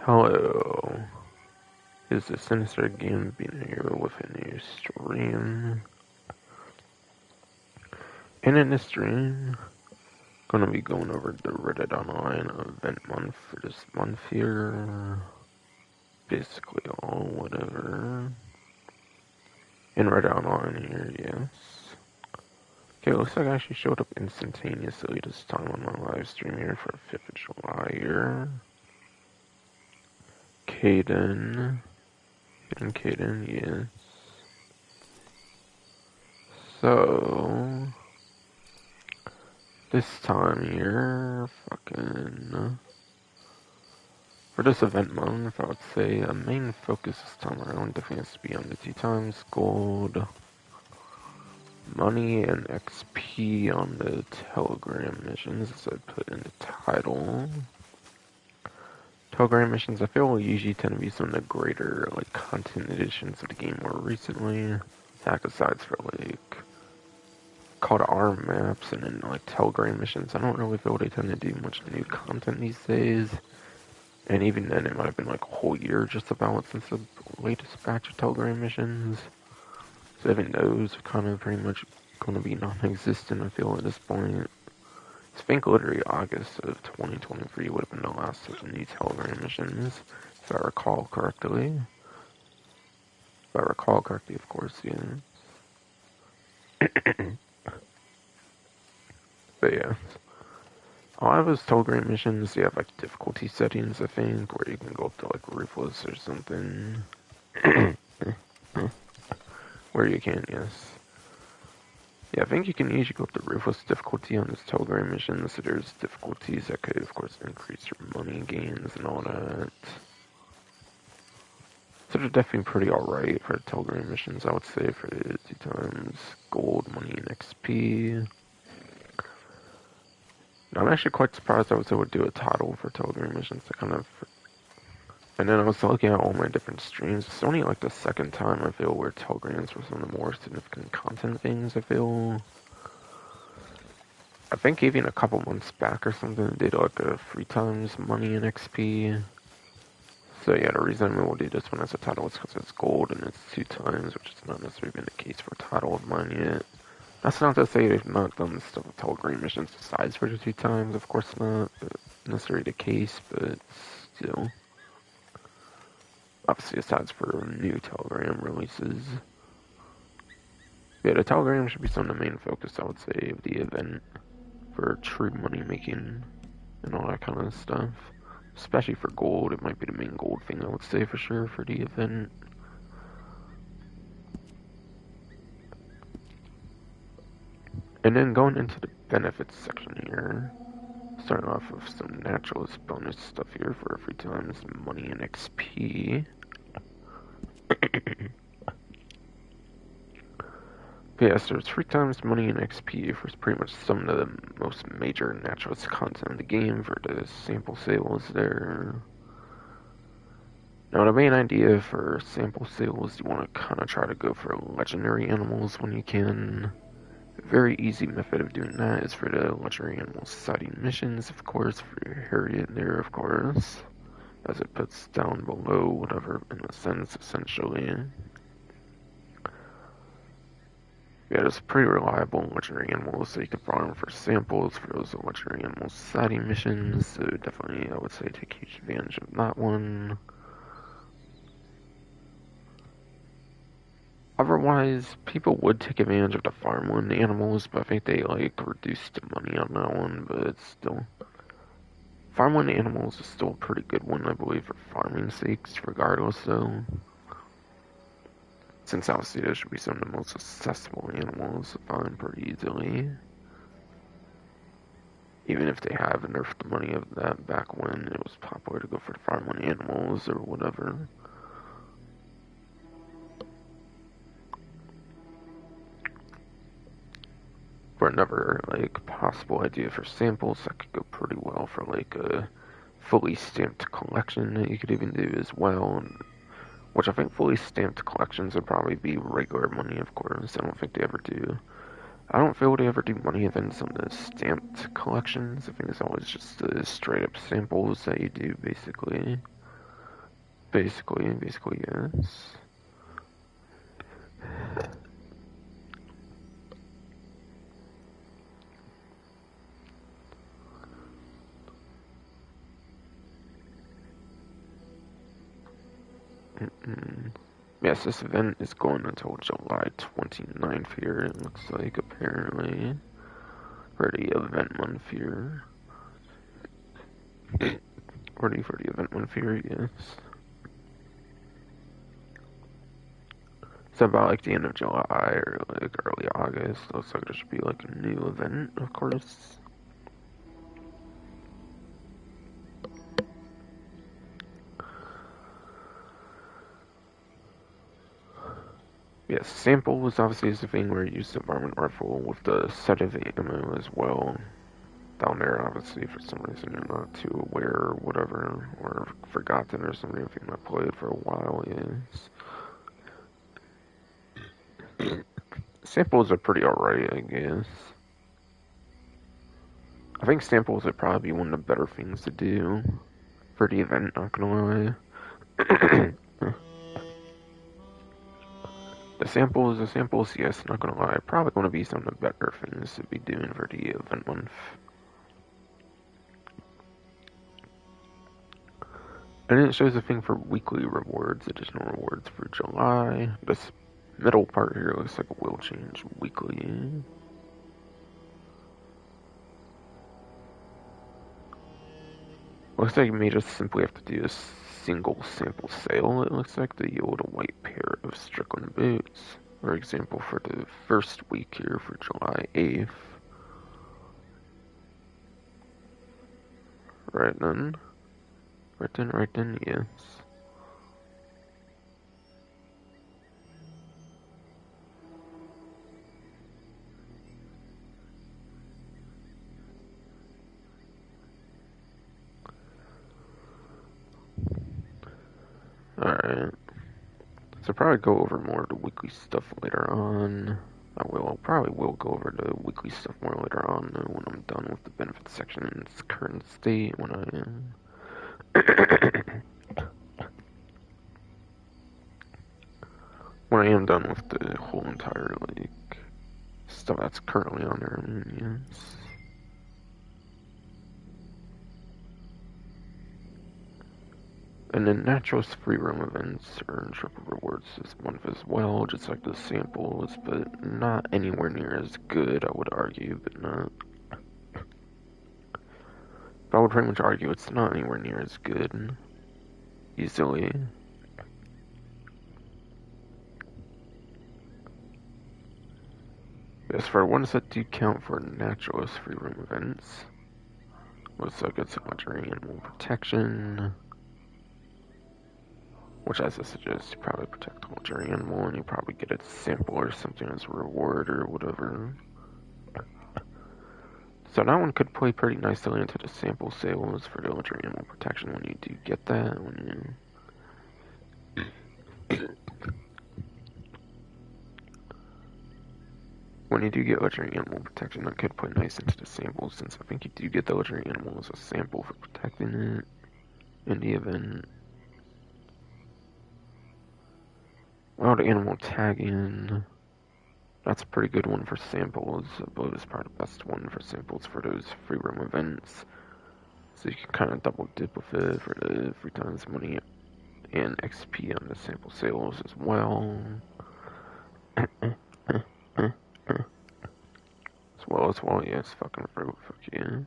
Hello, is the Sinister Gambino here with a new stream. And in this stream, gonna be going over the Reddit Online event month for this month here. Basically all whatever. In Reddit Online here, yes. Okay, looks like I actually showed up instantaneously this time on my live stream here for 5th of July here. Caden, yes. So, this time here, for this event month, I would say a main focus this time around definitely has to be on the 2 times gold, money, and XP on the Telegram missions, as I put in the title. Telegram missions, I feel, usually tend to be some of the greater, content additions of the game more recently. Heck, aside for, call to arm maps and then, Telegram missions, I don't really feel they tend to do much new content these days. And even then, it might have been a whole year just about since the latest batch of Telegram missions. So even those are kind of pretty much going to be non-existent, I feel, at this point. I think literally August of 2023 would have been the last of the new Telegram missions, if I recall correctly. If I recall correctly, of course, yeah. But yeah. A lot of those Telegram missions, you have difficulty settings, I think, where you can go up to Ruthless or something. Where you can, yes. Yeah, I think you can usually go up to Ruthless difficulty on this Telegram mission, so there's difficulties that could, of course, increase your money gains and all that. So they're definitely pretty alright for Telegram missions, I would say, for the 2 times gold, money, and XP. Now, I'm actually quite surprised I was able to do a title for Telegram missions to kind of... And then I was looking at all my different streams. It's only the 2nd time I feel where Telegrams were some of the more significant content things, I feel. I think even a couple months back or something, they did a 3 times money and XP. So yeah, the reason I'm able to do this one as a title is because it's gold and it's 2 times, which has not necessarily been the case for a title of mine yet. That's not to say they've not done stuff with Telegram missions besides for the 2 times, of course not necessarily the case, but still. Obviously, aside for new Telegram releases. Yeah, the Telegram should be some of the main focus, I would say, of the event for true money making and all that kind of stuff. Especially for gold, it might be the main gold thing, I would say, for sure, for the event. And then going into the benefits section here, starting off with some naturalist bonus stuff here for 3 times money and XP. Yes, there's 3 times money and XP for pretty much some of the most major naturalist content in the game for the sample sales there. Now, the main idea for sample sales, you want to kind of try to go for legendary animals when you can. A very easy method of doing that is for the legendary animal sighting missions, of course, for Harriet there, of course, as it puts down below, whatever, in a sense, essentially. Yeah, it's pretty reliable legendary animals, so you can farm for samples for those legendary animal sighting missions, so definitely, I would say, take huge advantage of that one. Otherwise, people would take advantage of the farmland animals, but I think they, reduced the money on that one, but it's still... Farmland animals is still a pretty good one, I believe, for farming sakes, regardless, though. Since obviously those should be some of the most accessible animals to find pretty easily. Even if they have nerfed the money of that back when it was popular to go for the farmland animals or whatever. For another, possible idea for samples, that could go pretty well for, a fully stamped collection that you could even do as well. Which I think fully stamped collections would probably be regular money, of course. I don't think they ever do. I don't feel they ever do money events on the stamped collections. I think it's always just the straight up samples that you do, basically. Basically, yes. Yes, this event is going until July 29th here, it looks like, apparently. Ready event month here. Ready for the event month here, yes. It's about like the end of July or like early August. Looks like there should be like a new event, of course. Yes, sample was obviously the thing where you use the varmint rifle with the set of ammo as well. Down there, obviously, for some reason you're not too aware or whatever, or forgotten or something if you've not played for a while, yes. Samples are pretty alright, I guess. I think samples would probably be one of the better things to do for the event, not gonna lie. The samples, yes, not gonna lie, probably gonna be some of the better things to be doing for the event month. And it shows a thing for weekly rewards, additional rewards for July. This middle part here looks like it will change weekly. Looks like you may just simply have to do a single sample sale, it looks like, to yield a white pair of Strickland boots. For example, for the first week here for July 8th. Right then, yes. Alright. So probably go over more of the weekly stuff later on. Probably will go over the weekly stuff more later on when I'm done with the benefits section in its current state when I am. When I am done with the whole entire, like, stuff that's currently on there, yes. And then Naturalist free roam events earn triple rewards this month as well, just like the samples, but not anywhere near as good, I would argue, but not. I would pretty much argue it's not anywhere near as good, easily. Yes, for ones that do count for Naturalist free roam events, looks like it's legendary animal protection. Which, as I suggest, you probably protect the legendary animal and you probably get a sample or something as a reward or whatever. So that one could play pretty nicely into the sample sales for the legendary animal protection when you do get that. When you do get legendary animal protection, that could play nice into the samples, since I think you do get the legendary animal as a sample for protecting it in the event. Wild animal tagging. That's a pretty good one for samples. I believe it's probably the best one for samples for those free roam events. So you can kind of double dip with it for the 3 times money and XP on the sample sales as well. As well, yes, fucking fruit, fuck yeah.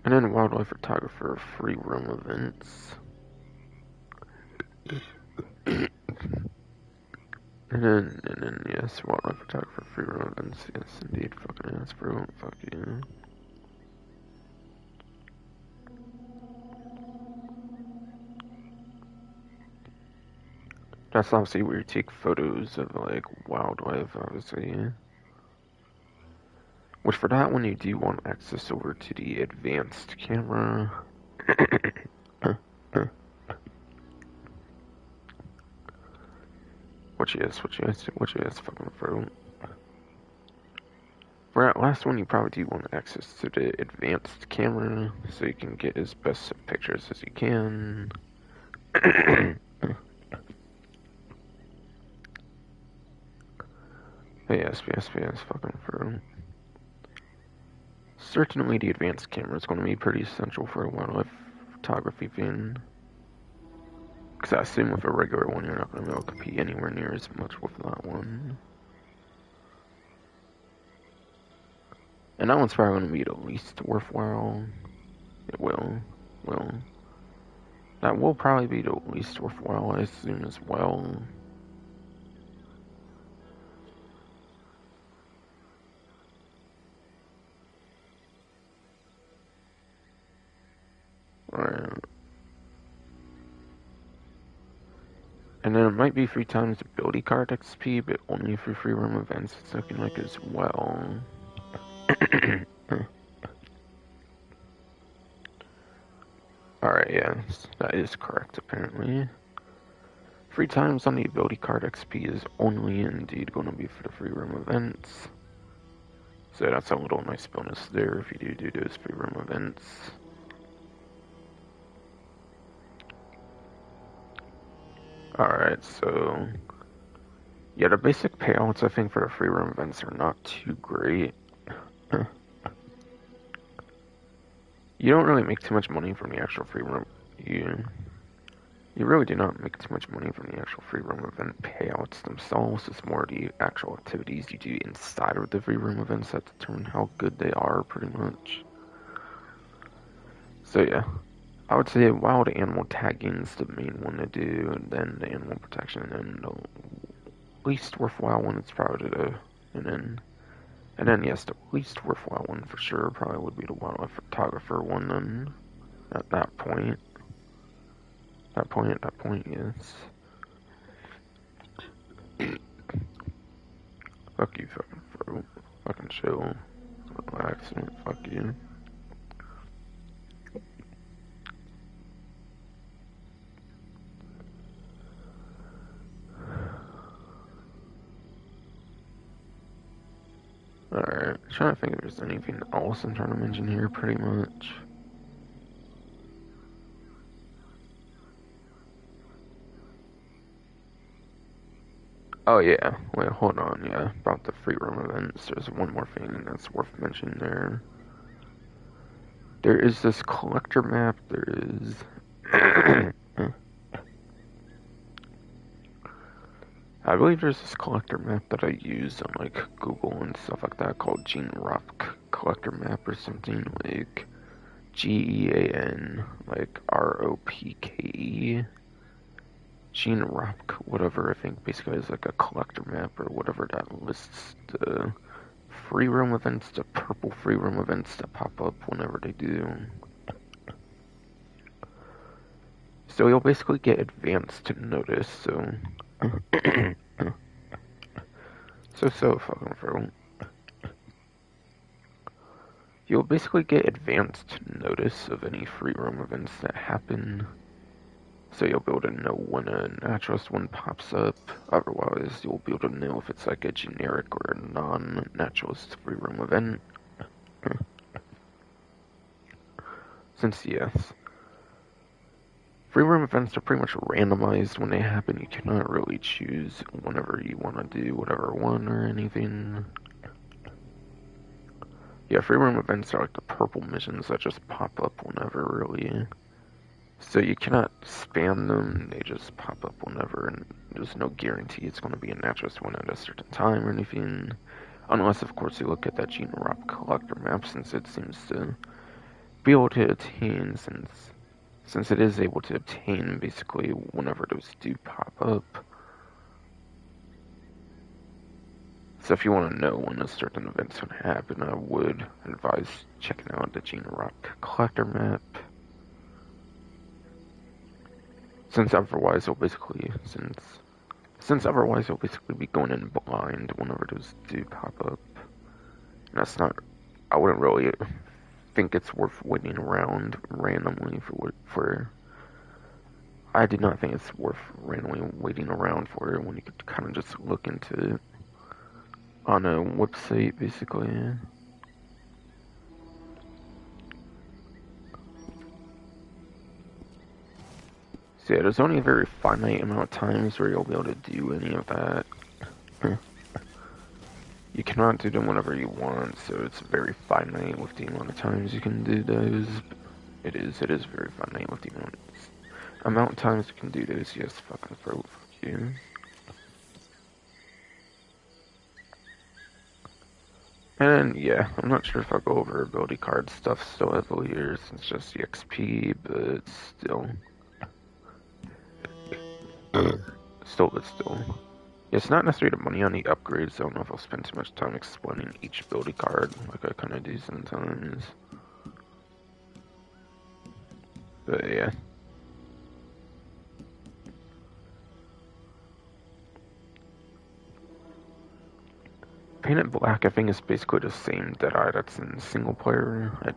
And then wildlife photographer free roam events. And then, yes, wildlife photographer free roam events. Yes, indeed, fucking ass, bro. Fuck yeah. That's obviously where you take photos of, like, wildlife, obviously. Which, for that one, you do want access over to the advanced camera. What you is fucking fruit. For that last one, you probably do want access to the advanced camera, so you can get as best of pictures as you can. Hey, SPS, fucking through. Certainly the advanced camera is going to be pretty essential for a wildlife photography fan. Because I assume with a regular one, you're not going to be able to compete anywhere near as much with that one. And that one's probably going to be the least worthwhile. It will. That will probably be the least worthwhile, I assume, as well. Alright. And then it might be 3 times ability card XP, but only for free roam events, it's looking like as well. Alright, yes, that is correct, apparently. 3 times on the ability card XP is only indeed going to be for the free roam events. So that's a little nice bonus there if you do those free roam events. Alright, so yeah, the basic payouts I think for the free roam events are not too great. You don't really make too much money from the actual free roam. You really do not make too much money from the actual free roam event payouts themselves. It's more the actual activities you do inside of the free roam events that determine how good they are, pretty much. So yeah, I would say wild animal tagging is the main one to do, and then the animal protection, and the least worthwhile one is probably and then yes, the least worthwhile one for sure probably would be the wildlife photographer one. Then at that point, yes. Fuck you, fucking throat. Fucking chill. Relax, fuck you. Alright, trying to think if there's anything else I'm trying to mention here, pretty much. Oh yeah, wait, hold on, yeah, about the free roam events, there's one more thing that's worth mentioning there. There is this collector map, there is... I believe there's this collector map that I use on like Google and stuff like that called Gene Rock collector map or something, like GEAN, like ROPKE. Gene Rock, whatever, I think basically is like a collector map or whatever that lists the free roam events, the purple free roam events that pop up whenever they do. So you'll basically get advanced notice, so... so fucking throw. You'll basically get advanced notice of any free roam events that happen. So you'll be able to know when a naturalist one pops up. Otherwise, you'll be able to know if it's like a generic or a non-naturalist free roam event. Since, yes, free roam events are pretty much randomized when they happen. You cannot really choose whenever you want to do whatever one or anything. Yeah, free roam events are like the purple missions that just pop up whenever, really. So you cannot spam them, they just pop up whenever, and there's no guarantee it's going to be a naturalist one at a certain time or anything. Unless, of course, you look at that Gene Rock collector map, since it seems to be able to attain, since it is able to obtain basically whenever those do pop up. So if you want to know when a certain event's going to happen, I would advise checking out the Gene Rock collector map. Since otherwise you'll basically be going in blind whenever those do pop up. And that's not, I wouldn't really think it's worth waiting around randomly I do not think it's worth randomly waiting around for it when you could kind of just look into on a website, basically. So yeah, there's only a very finite amount of times where you'll be able to do any of that. You cannot do them whenever you want, so it's very finite with the amount of times you can do those. It is very finite with the amount of times you can do those. Yes, fucking fuck you. And yeah, I'm not sure if I'll go over ability card stuff still heavily here, since it's just the XP, but still. Still. Yeah, it's not necessarily the money on the upgrades. I don't know if I'll spend too much time explaining each ability card, like I kind of do sometimes. But yeah. Painted Black, I think, is basically the same Deadeye that's in single player. I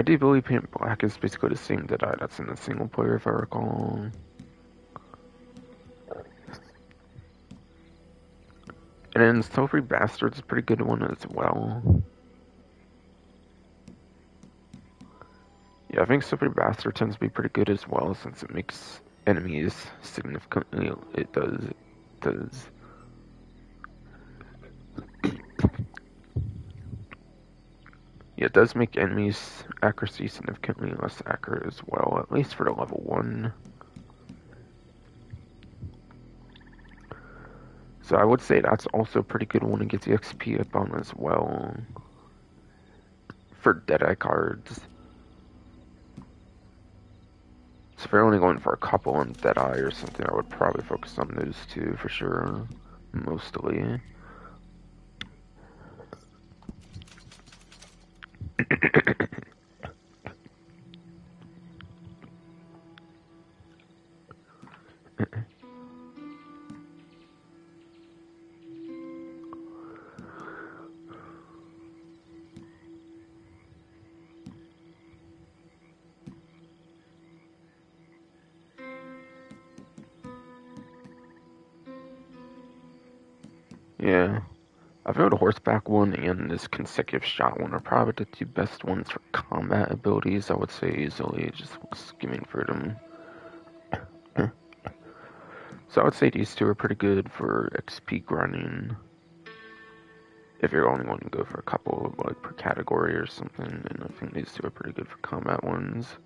do believe Painted Black is basically the same Deadeye that's in the single player, if I recall. And then Stealthy Bastard's a pretty good one as well. Yeah, I think Stealthy Bastard tends to be pretty good as well, since it makes enemies significantly. It does. Yeah, it does make enemies' accuracy significantly less accurate as well, at least for the level 1. So I would say that's also a pretty good one to get the XP up on as well. For Deadeye cards. So if you're only going for a couple on Deadeye or something, I would probably focus on those two for sure. Mostly. Yeah. I feel the horseback one and this consecutive shot one are probably the two best ones for combat abilities, I would say easily, just skimming through them. So I would say these two are pretty good for XP grinding. If you're only wanting to go for a couple of like per category or something, and I think these two are pretty good for combat ones.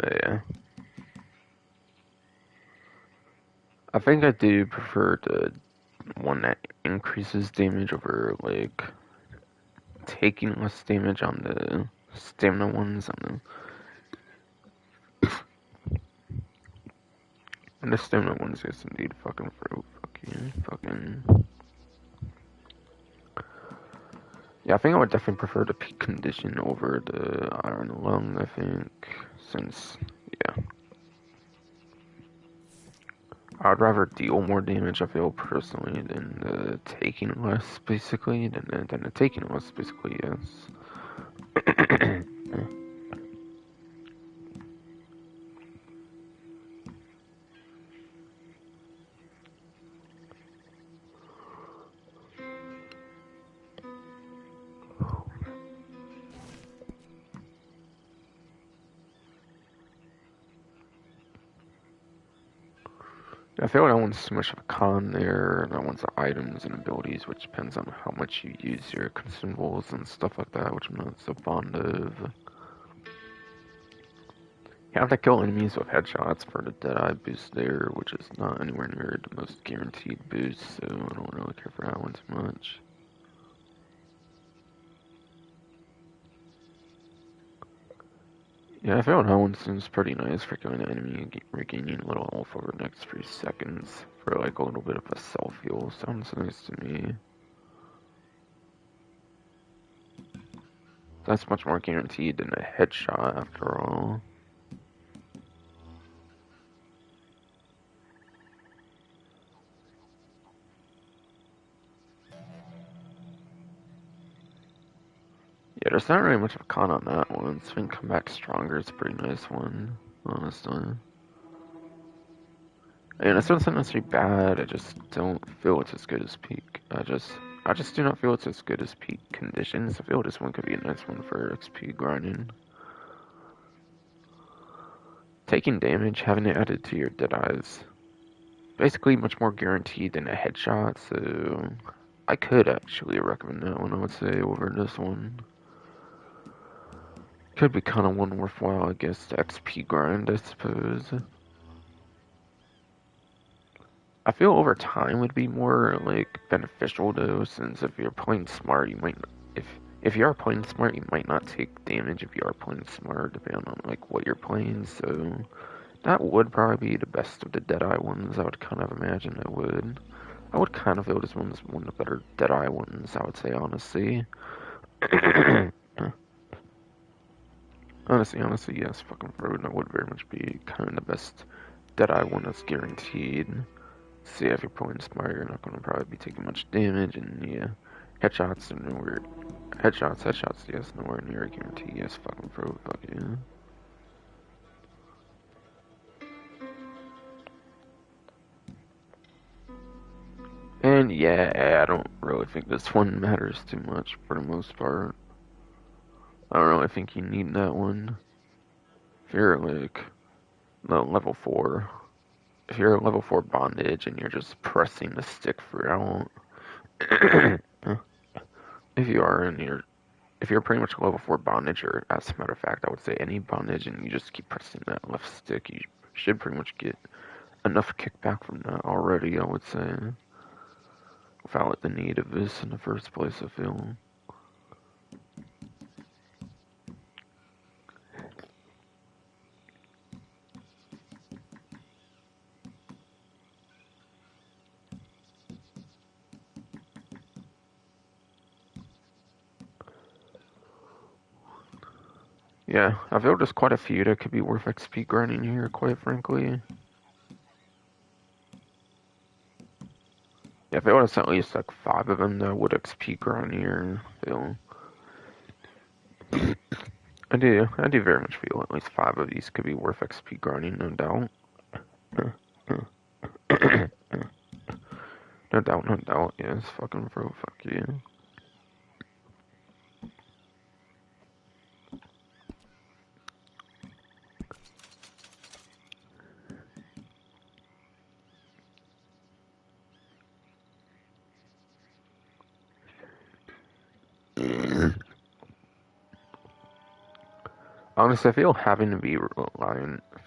Yeah. I think I do prefer the one that increases damage over like taking less damage on the stamina ones on the stamina ones. Yes, indeed. Fucking throat. Fuck you. Fucking. Yeah, I think I would definitely prefer the peak condition over the iron lung. I think since yeah, I'd rather deal more damage. I feel personally than taking less, basically. Than the taking less, basically. Yes. I feel like that one's too much of a con there. That one's items and abilities, which depends on how much you use your consumables and stuff like that, which I'm not so fond of. You have to kill enemies with headshots for the Deadeye boost there, which is not anywhere near the most guaranteed boost, so I don't really care for that one too much. Yeah, I feel that one seems pretty nice for killing an enemy and regaining a little health over the next 3 seconds for like a little bit of a self-heal. Sounds nice to me. That's much more guaranteed than a headshot after all. Yeah, there's not really much of a con on that one. Swing Come Back Stronger is a pretty nice one, honestly. And this one's not necessarily bad, I just don't feel it's as good as Peak. I just do not feel it's as good as Peak Conditions. I feel this one could be a nice one for XP grinding. Taking damage, having it added to your Deadeyes, basically much more guaranteed than a headshot, so I could actually recommend that one, I would say, over this one. Could be kind of one worthwhile, I guess, the XP grind, I suppose. I feel over time would be more like beneficial though, since if you're playing smart, you might if you are playing smart, you might not take damage if you are playing smart, depending on like what you're playing. So that would probably be the best of the Deadeye ones. I would kind of imagine it would. I would kind of feel this one's one of the better Deadeye ones. I would say honestly. honestly, yes. Fucking Road, that would very much be kind of the best Deadeye one that's guaranteed. See, if you're playing smart, you're not going to probably be taking much damage, and yeah, headshots are nowhere. Headshots, yes, nowhere near a guarantee. Yes, fucking pro, fuck yeah. And yeah, I don't really think this one matters too much for the most part. I don't really think you need that one. If you're like, no, level 4. If you're a level 4 bondage and you're just pressing the stick throughout, if you are and if you're pretty much level 4 bondage, or as a matter of fact, I would say any bondage, and you just keep pressing that left stick, you should pretty much get enough kickback from that already, I would say, without the need of this in the first place, I feel. Yeah, I feel there's quite a few that could be worth XP grinding here, quite frankly. Yeah, I feel there's at least like 5 of them that would XP grind here, I feel. I do very much feel at least 5 of these could be worth XP grinding, no doubt. No doubt, yes, fucking bro, fuck you. Honestly, I feel having to be reliant, I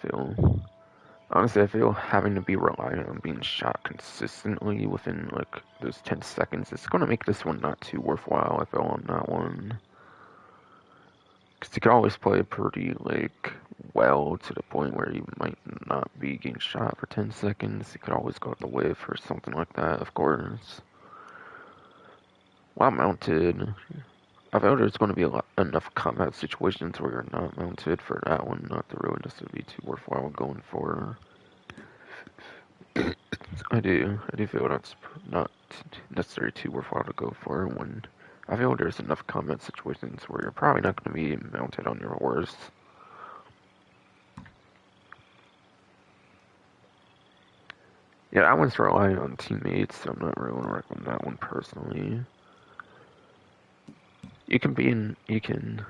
feel having to be reliant on being shot consistently within like those 10 seconds is gonna make this one not too worthwhile, I feel, on that one. Because you can always play pretty like well to the point where you might not be getting shot for 10 seconds. You could always go out the whiff or something like that, of course. While mounted, I feel there's going to be enough combat situations where you're not mounted for that one not to really necessarily be too worthwhile going for. I do feel that's not necessarily too worthwhile to go for when I feel there's enough combat situations where you're probably not going to be mounted on your horse. Yeah, that one's relying on teammates, so I'm not really going to recommend that one personally. You can be in, you can.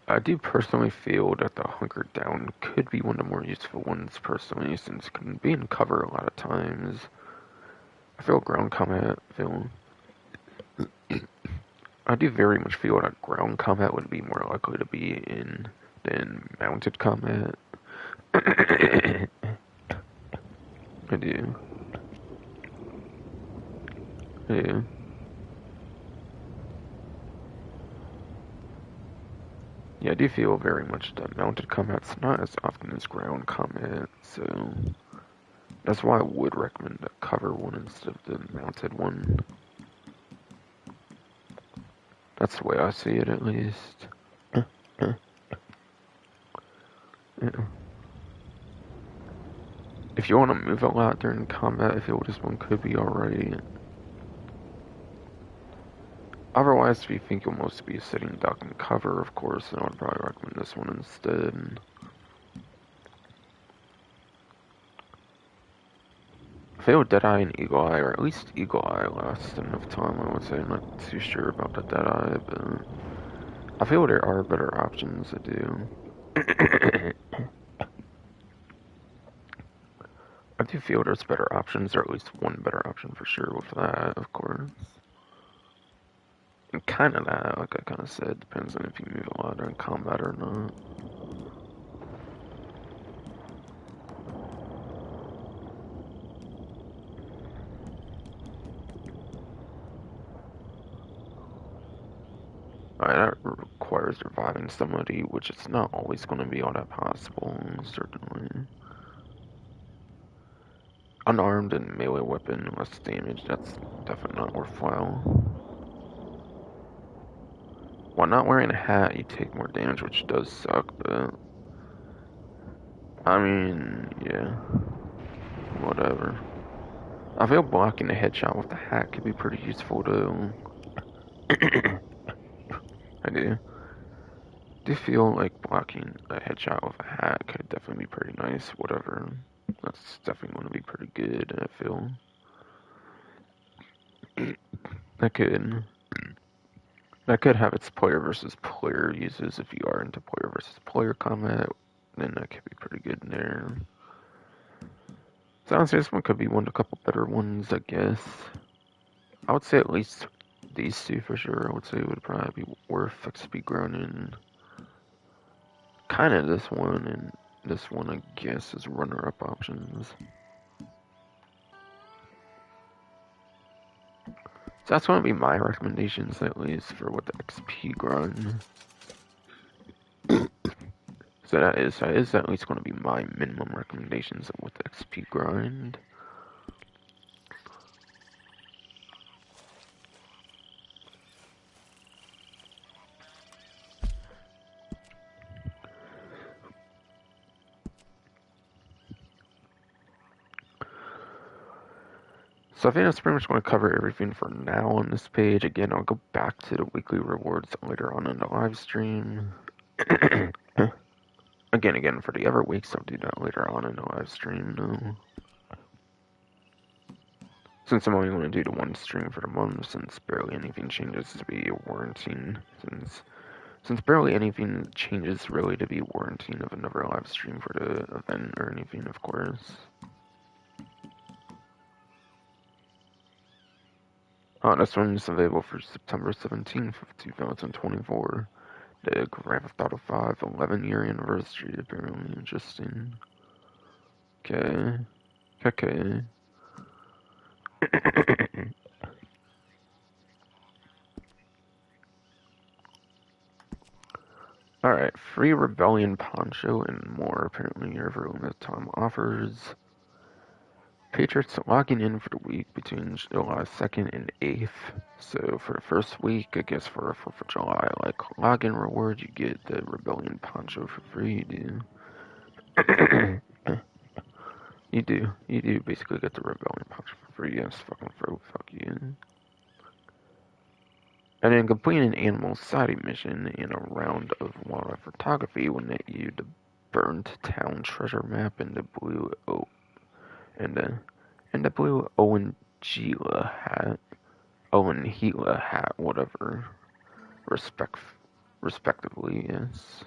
I do personally feel that the hunker down could be one of the more useful ones personally, since it can be in cover a lot of times. I feel ground combat, I do very much feel that ground combat would be more likely to be in than mounted combat. I do. Yeah. Yeah, I do feel very much that mounted combat's not as often as ground combat, so that's why I would recommend the cover one instead of the mounted one. That's the way I see it, at least. Yeah. If you want to move a lot during combat, I feel this one could be alright. Otherwise, if you think you'll mostly be sitting duck and cover, of course, then I would probably recommend this one instead. I feel Deadeye and Eagle Eye, or at least Eagle Eye lasts enough time, I would say. I'm not too sure about the Deadeye, but I feel there are better options, I do. I do feel there's better options, or at least one better option for sure with that, of course. And kind of that, like I kind of said, depends on if you move a lot during combat or not. That requires reviving somebody, which is not always going to be all that possible, certainly. Unarmed and melee weapon, less damage, that's definitely not worthwhile. While not wearing a hat, you take more damage, which does suck, but I mean, yeah, whatever. I feel blocking a headshot with the hat could be pretty useful, though. I do feel like blocking a headshot with a hat could definitely be pretty nice, whatever. That's definitely going to be pretty good, I feel. That could that could have its player versus player uses if you are into player versus player combat, then that could be pretty good in there. So honestly, this one could be one of a couple better ones, I guess. I would say at least these two for sure. I would say it would probably be worth XP Gronin. Kind of this one, and this one, I guess, is runner-up options. So that's going to be my recommendations, at least, for what the XP grind. So that is at least going to be my minimum recommendations of what the XP grind. So I think that's pretty much going to cover everything for now on this page. Again, I'll go back to the weekly rewards later on in the live stream. again, for the other weeks, I'll do that later on in the live stream, though. Since I'm only going to do the one stream for the month, since barely anything changes to be warranting, since barely anything changes really to be warranting of another live stream for the event or anything, of course. This one is available for September 17th of 2024. The Grand Theft Auto 5 11-year anniversary, apparently. Interesting. Okay. Okay. Alright, free Rebellion poncho and more, apparently, over limited time offers. Patriots logging in for the week between July 2nd and 8th. So for the first week, I guess for 4th of July, like login reward, you get the Rebellion poncho for free, dude. You do basically get the Rebellion poncho for free. Yes, fucking fuck you. And then completing an animal sighting mission in a round of wildlife photography will net you the burnt town treasure map and the blue and the blue Owen Gila hat. Owen Gila hat, whatever. Respectively, yes.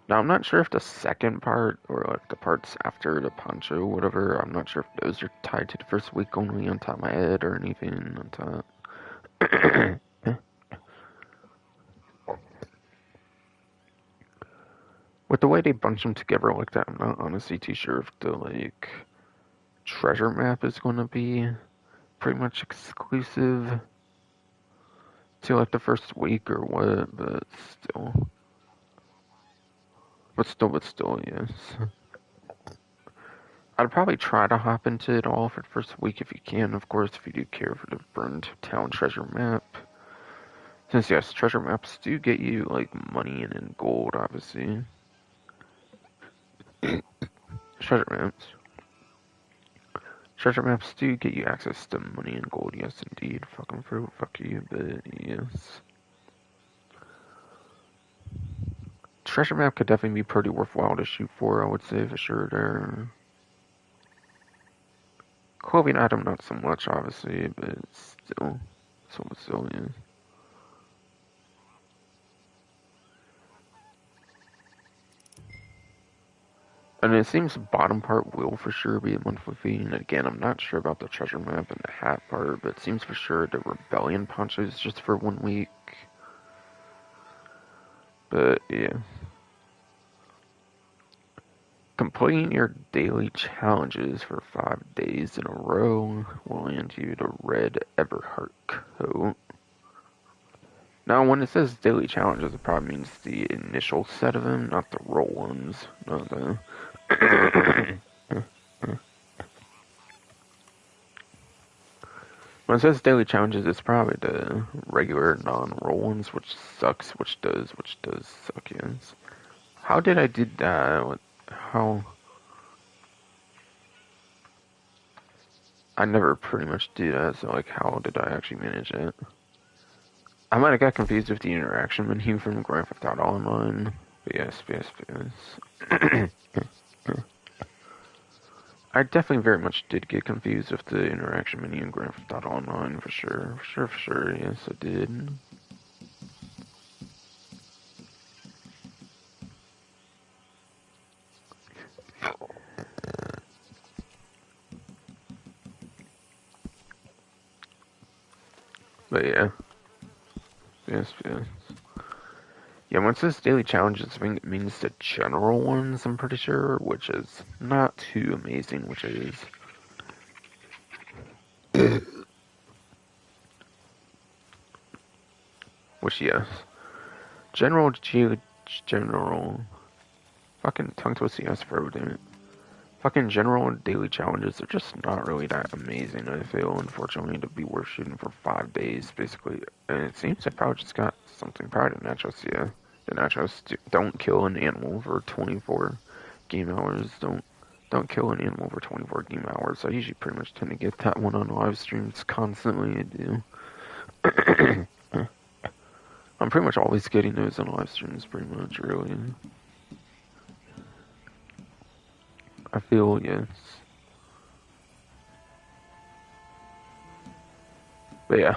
Now I'm not sure if the second part or like the parts after the poncho, whatever, I'm not sure if those are tied to the first week only on top of my head or anything on top. With the way they bunch them together like that, I'm not honestly too sure if the, like, treasure map is gonna be pretty much exclusive to, like, the first week or what, but still. But still, yes. I'd probably try to hop into it all for the first week if you can, of course, if you do care for the Burned Town treasure map. Since, yes, treasure maps do get you, like, money and in gold, obviously. Treasure maps. Treasure maps do get you access to money and gold, yes, indeed. Fucking fruit, fuck you, but yes. Treasure map could definitely be pretty worthwhile to shoot for, I would say, for sure there. Clothing item, not so much, obviously, but still. Still, yeah. And it seems the bottom part will for sure be a monthly fee. And again, I'm not sure about the treasure map and the hat part, but it seems for sure the rebellion poncho is just for 1 week. But yeah. Completing your daily challenges for 5 days in a row will land you the red Everheart coat. Now, when it says daily challenges, it probably means the initial set of them, not the roll ones. Not the. When it says daily challenges, it's probably the regular non-roll ones, which sucks, which does suck, yes. How did I do that? How? I never pretty much do that, so like, how did I actually manage it? I might have got confused with the interaction menu from Grand Theft Auto Online. But yes. I definitely very much did get confused with the interaction menu in Grand Theft Auto Online, for sure, yes I did. But yeah, yes. Yeah, when it says daily challenges, I think it means the general ones, I'm pretty sure, which is not too amazing, which is... Which, yes. General... Fucking tongue twisting ass for damn it. Fucking general daily challenges are just not really that amazing, I feel, unfortunately, to be worth shooting for 5 days, basically. And it seems I probably just got something prior to Nachos, yeah. The Nachos don't kill an animal for 24 game hours. Don't kill an animal for 24 game hours. I usually pretty much tend to get that one on live streams constantly, I do. I'm pretty much always getting those on live streams, pretty much, really. I feel, yes. But yeah,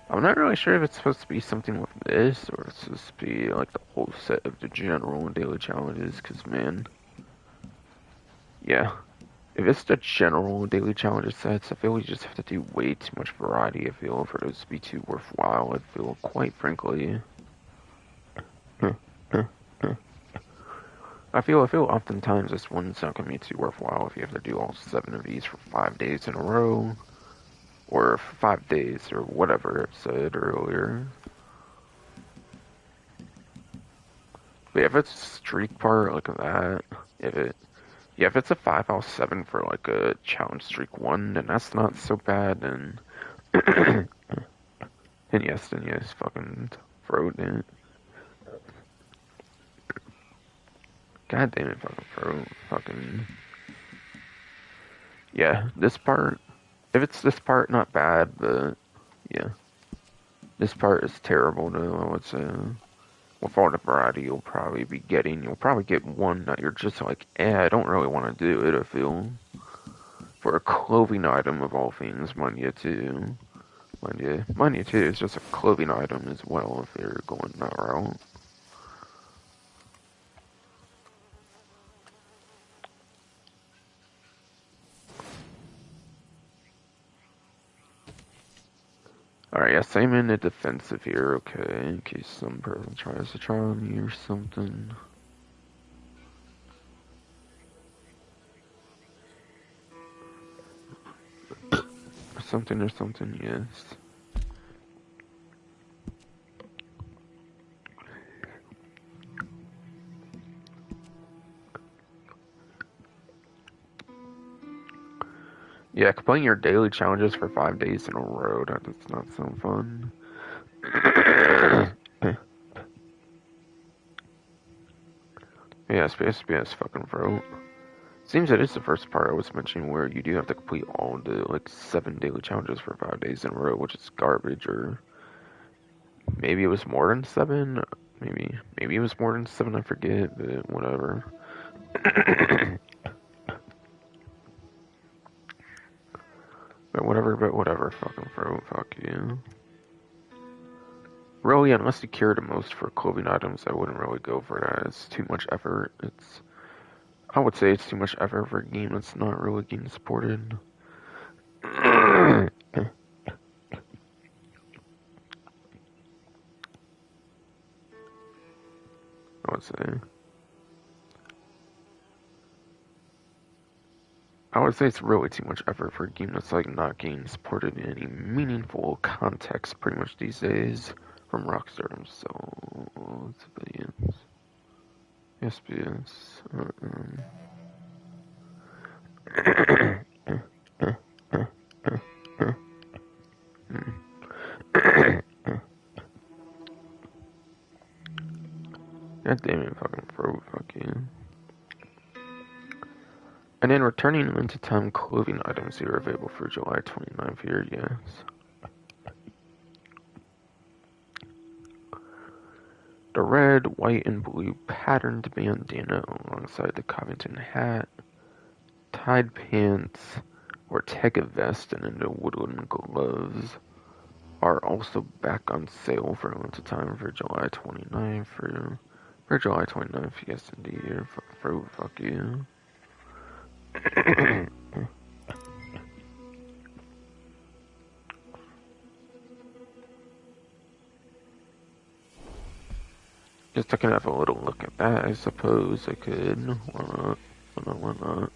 I'm not really sure if it's supposed to be something with this, or it's supposed to be like the whole set of the general and daily challenges, because man, yeah. If it's the general daily challenges sets, I feel we just have to do way too much variety, I feel, for those to be too worthwhile, I feel, quite frankly. I feel oftentimes this one's not gonna be too worthwhile if you have to do all 7 of these for 5 days in a row, or 5 days, or whatever it said earlier. But if it's a streak part like that, if it, yeah, if it's a 5 out of 7 for like a challenge streak 1, then that's not so bad, and then yes, fucking throw it. God damn it, fucking throw, fucking, yeah, this part, if it's this part, not bad, but, yeah, this part is terrible, though, I would say. With all the variety you'll probably be getting, you'll probably get one that you're just like, I don't really want to do it, I feel. For a clothing item of all things, mind you, too. Mind you, too, it's just a clothing item as well if you're going that route. Alright, yes, I'm in the defensive here, okay, in case some person tries to try on me or something. Or something, yes. Yeah, completing your daily challenges for 5 days in a row, that does not sound fun. Yes, fucking bro. Seems that it's the first part I was mentioning where you do have to complete all the, like, 7 daily challenges for 5 days in a row, which is garbage, or maybe it was more than 7? Maybe it was more than 7, I forget, but whatever. But whatever, fucking bro, fuck you. Really, unless you care the most for clothing items, I wouldn't really go for that. It's too much effort. I would say it's too much effort for a game that's not really getting supported. I would say. I would say it's really too much effort for a game that's like not getting supported in any meaningful context pretty much these days from Rockstar themselves. Civilians. Yes, yes. God damn it, fucking throat, fuck you. And then returning limited time clothing items here are available for July 29th here, yes. The red, white, and blue patterned bandana alongside the Covington hat, tied pants, Ortega vest, and then the woodland gloves are also back on sale for a limited time for July 29th. For July 29th, yes indeed. Fuck you. Just taking have a little look at that, I suppose I could. Why not? Why not?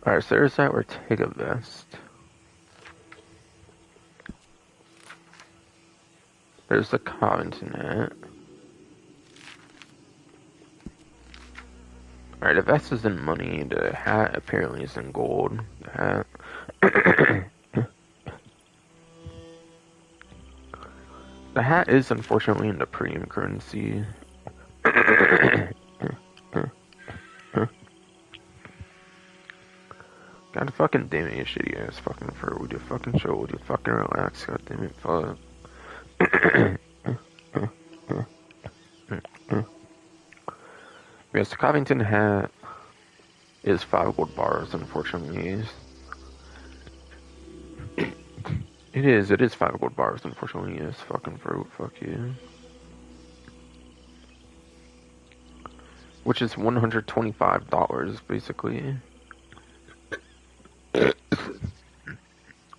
Alright, so there's that Ortega vest. There's the Covington hat. Alright, the vest is in money, the hat apparently is in gold. The hat. The hat is unfortunately in the premium currency. God fucking damn it, you shitty ass fucking fur. Would you fucking show? Would you fucking relax? God damn it, fuck. Yes, the Covington hat is 5 gold bars, unfortunately. It is 5 gold bars, unfortunately, yes. Fucking fruit, fuck you. Which is $125, basically.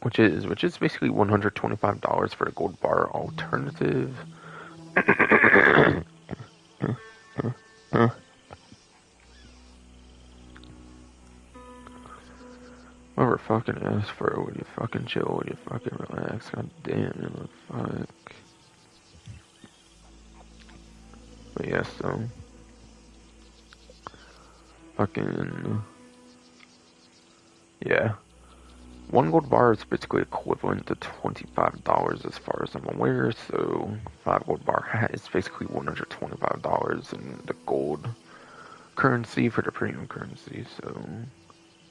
Which is basically $125 for the gold bar alternative. Whoever fucking asked for it, would you fucking chill, would you fucking relax? God damn it, fuck. But yes, so. Fucking. Yeah. 1 gold bar is basically equivalent to $25 as far as I'm aware, so 5 gold bar hat is basically $125 in the gold currency for the premium currency, so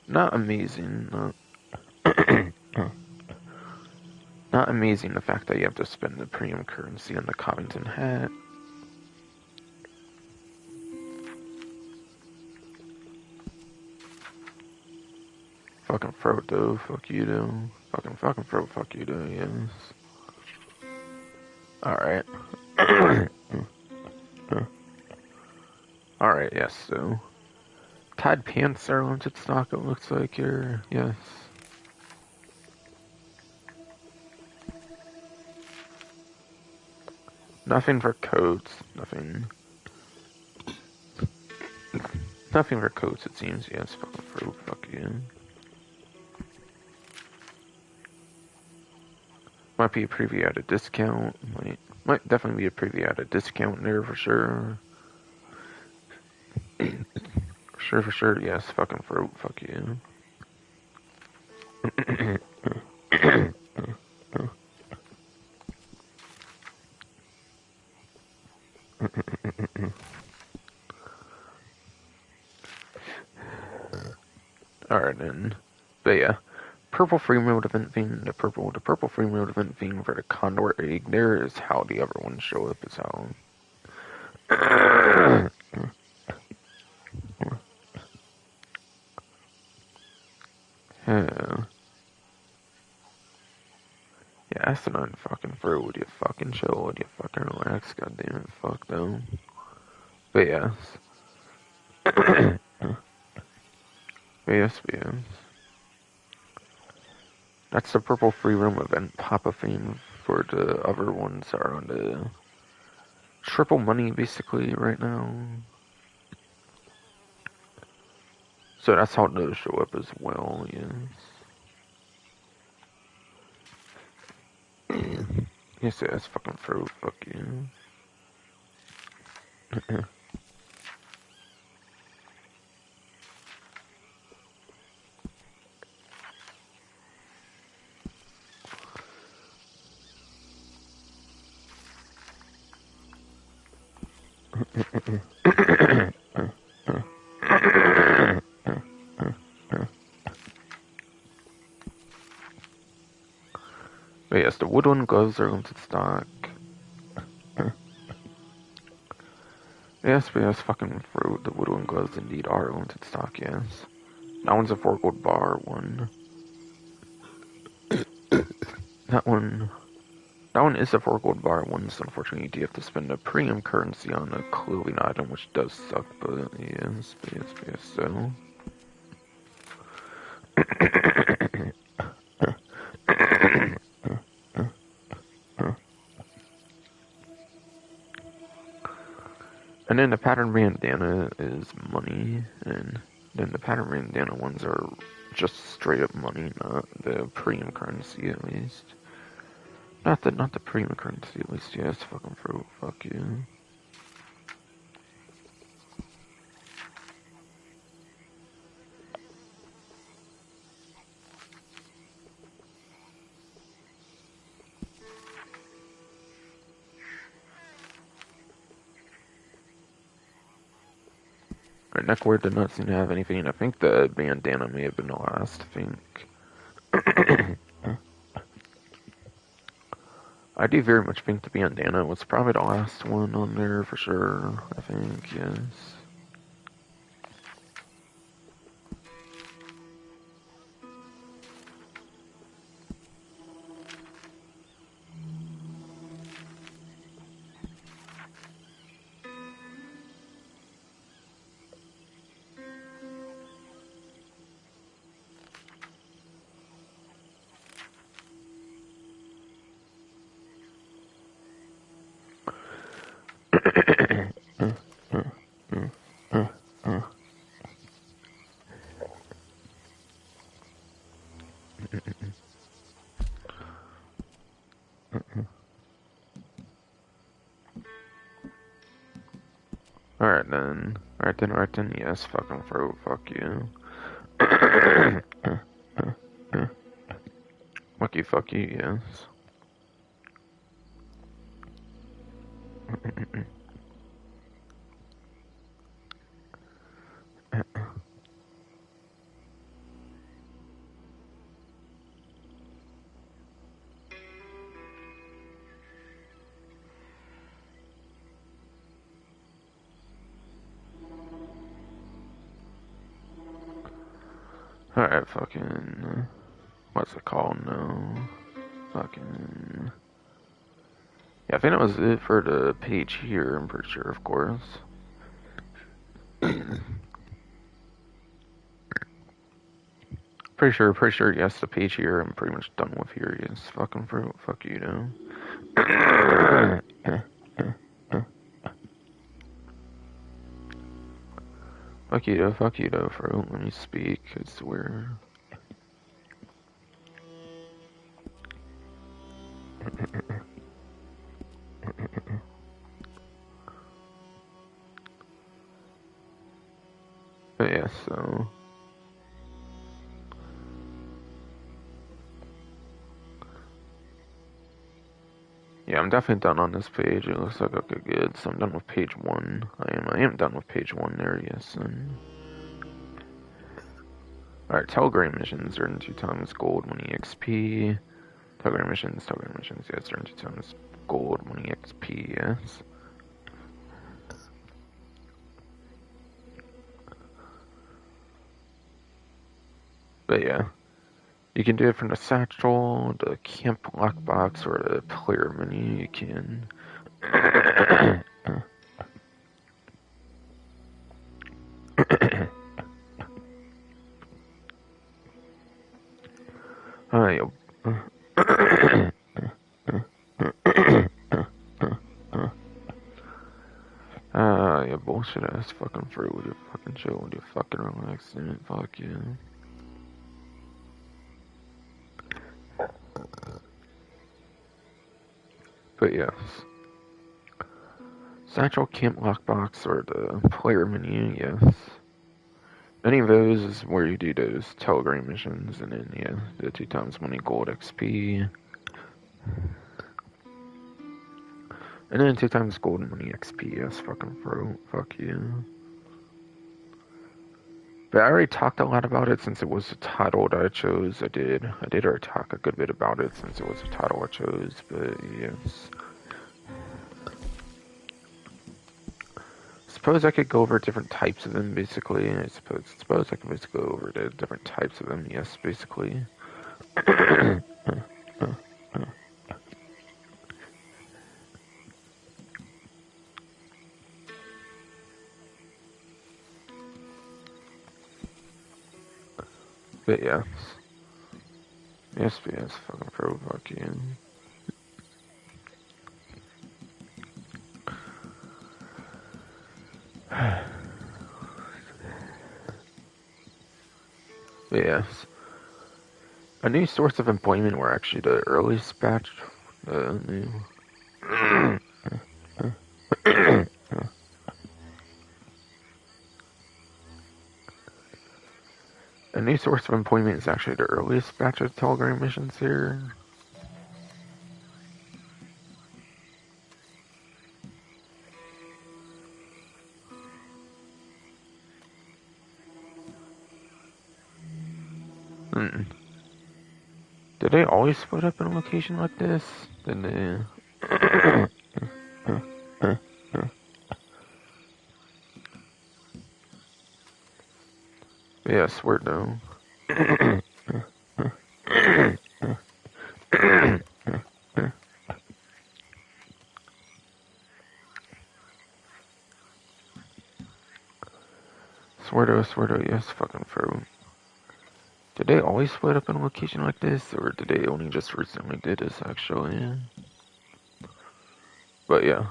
not amazing. Not amazing the fact that you have to spend the premium currency on the Covington hat. Fucking Frodo, fuck you though. Fucking Frodo, fuck you though, yes. Alright. Alright, yes, so. Tide pants are limited stock, it looks like here, yes. Nothing for coats, nothing. Nothing for coats, it seems, yes, fucking Frodo, fuck you. Might be a preview at a discount, might definitely be a preview at a discount there for sure. For sure, yes, fucking Frodo, fuck you. Alright then. But yeah. Purple free mode event theme, the purple free mode event theme for the Condor egg. There is how the other ones show up as how. Yeah, asinine fucking fruit. Would you fucking chill? Would you fucking relax? God damn it, fuck though. But yes. But yes. That's the purple free roam event pop-up theme for the other ones are on the triple money basically right now. So that's how those show up as well, yes. Yes, that's fucking fruit, fuck you. But yes, the woodland gloves are limited stock. Yes, fucking fruit. The woodland gloves indeed are limited stock, yes. That one's a 4 gold bar one. That one is a 4 gold bar one, so unfortunately you do have to spend a premium currency on a clothing item, which does suck, but yes, so. And then the pattern bandana is money, and then the pattern bandana ones are just straight up money, not the premium currency at least. Not the premium currency at least, yes, fucking fruit, fuck you. Our neckwear did not seem to have anything. I think the bandana may have been the last, I think. I do very much think the bandana was probably the last one on there for sure, I think, yes. Alright then, yes, fucking fruit, fuck you. Fuck you, yes. Alright, fucking... What's it called? No. Fucking... Yeah, I think that was it for the page here, I'm pretty sure, of course. Pretty sure, yes, the page here, I'm pretty much done with here, yes. Fucking fruit, fuck you, though. Fuck you, though, fruit. Let me speak, I swear. But yeah, so... Yeah, I'm definitely done on this page. It looks like okay, good. So I'm done with page 1. I am done with page 1 there, yes. Alright, Telegram missions earn 2 times gold, 1 EXP. Telegram missions, yes, earn 2 times gold, 1 EXP, yes. But yeah, you can do it from the satchel, the camp lockbox, or the player menu. You can. Yeah, bullshit ass fucking fruit with your fucking chill, with your fucking relax, dude. Fuck you. But yes. Satchel camp lockbox or the player menu, yes. Any of those is where you do those telegram missions, and then, yeah, the 2 times money gold XP. And then 2 times gold money XP, yes, fucking fruit. Fuck you. But I already talked a lot about it since it was the title that I chose. I did already talk a good bit about it since it was the title I chose, but yes. Suppose I could go over different types of them, basically. I suppose I could just go over the different types of them, yes, basically. But yes. Yes, fucking pro, fuck you. But yes. A new source of employment were actually the earliest batch. New. A new source of employment is actually the earliest batch of telegram missions here. Did they always split up in a location like this? Did they? Yeah, I swear no. Swear to, yes, fucking fro. Did they always split up in a location like this, or did they only just recently did this, actually? But yeah.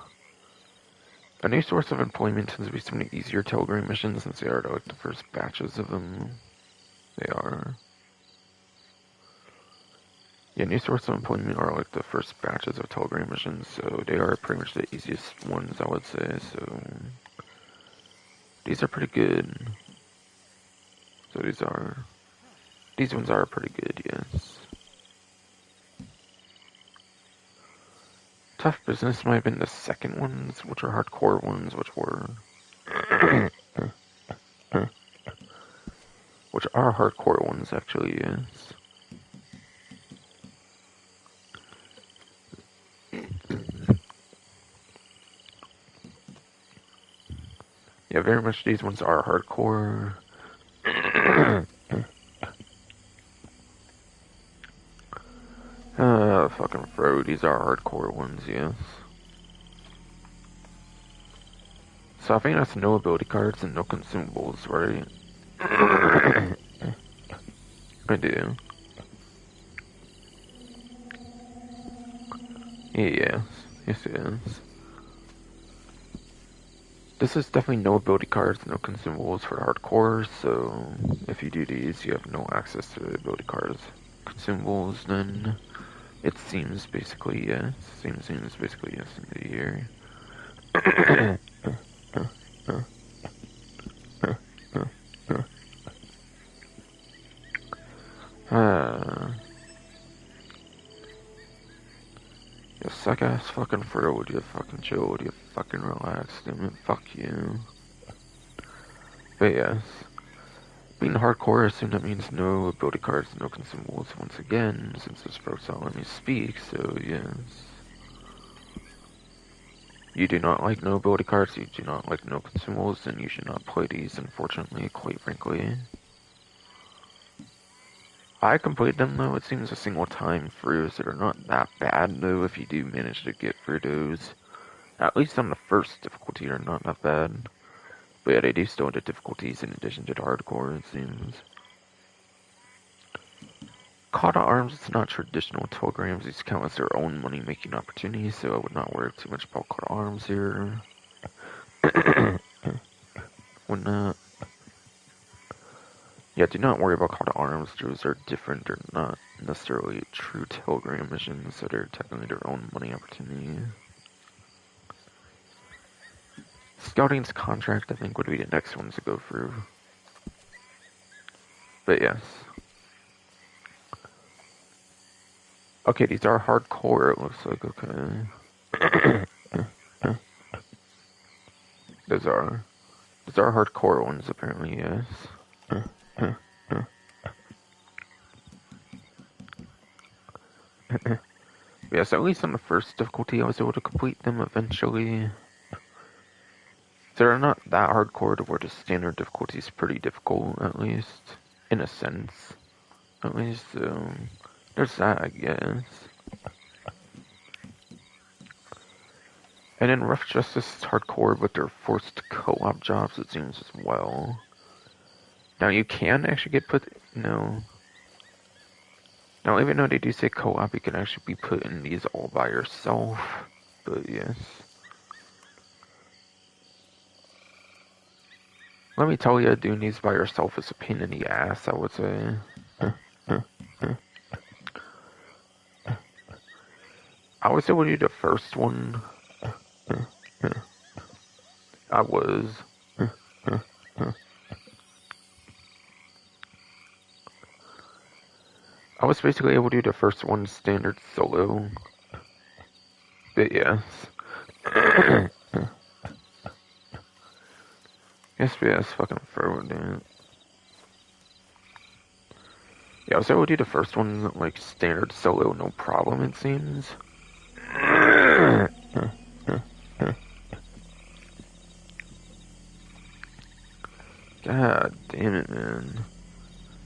A new source of employment tends to be some of the easier telegram missions since they are like the first batches of them. They are. Yeah, new source of employment are like the first batches of telegram missions, so they are pretty much the easiest ones, I would say, so... These are pretty good. So these ones are pretty good, yes. Tough business might have been the second ones, which are hardcore ones, which were... which are hardcore ones, actually, yes. Yeah, very much these ones are hardcore. these are hardcore ones, yes. So I think that's no ability cards and no consumables, right? I do. Yes. Yes, it is. This is definitely no ability cards, no consumables for hardcore, so if you do these, you have no access to the ability cards. Consumables, then it seems basically yes. Seems basically yes in the year. You suck ass fucking Fro, would you fucking chill, would you fucking relax, damn it, fuck you. But yes. Being hardcore, I assume that means no ability cards, no consumables once again, since this Fro's not letting me speak, so yes. You do not like no ability cards, you do not like no consumables, and you should not play these, unfortunately, quite frankly. I completed them though, it seems a single time through, so they're not that bad though if you do manage to get through those. At least on the first difficulty, they're not that bad. But yeah, they do still have the difficulties in addition to the hardcore, it seems. Call to arms, it's not traditional telegrams, these count as their own money-making opportunities, so I would not worry too much about call to arms here. Would not. Yeah, do not worry about call to arms, those are different, they're not necessarily true telegram missions, so they're technically their own money opportunity. Skelding's contract, I think, would be the next one to go through. But yes. Okay, these are hardcore, it looks like, okay. Those are hardcore ones, apparently, yes. Yes, at least on the first difficulty, I was able to complete them eventually. They're not that hardcore to where the standard difficulty is pretty difficult, at least. In a sense. At least, there's that, I guess. And then Rough Justice is hardcore, but they're forced co-op jobs, it seems, as well. Now, you can actually get put... No. Now, even though they do say co-op, you can actually be put in these all by yourself. But, yes. Let me tell you, doing these by yourself is a pain in the ass, I would say. I was able to do the first one. I was. I was basically able to do the first one standard solo. But yes. SBS fucking forward, dude. Yeah, I was able to do the first one, like, standard solo, no problem, it seems. God damn it, man.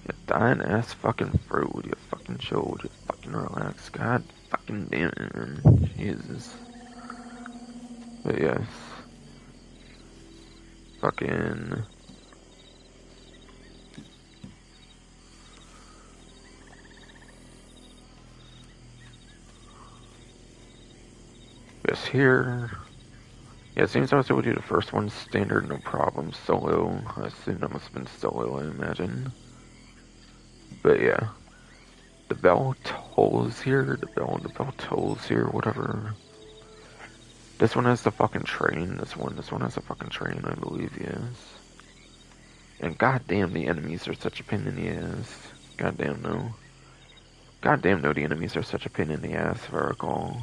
You dying ass fucking fruit, you fucking chill, you fucking relax. God fucking damn it, man. Jesus. But yes. Fucking... Yes, here. Yeah, it seems I was able to do the first one standard, no problem. Solo. I assume that must have been solo, I imagine. But yeah. The bell tolls here. The bell tolls here, whatever. This one has the fucking train. This one has a fucking train, I believe, yes. And goddamn, the enemies are such a pain in the ass. Goddamn, no. Goddamn, no, the enemies are such a pain in the ass, if I recall.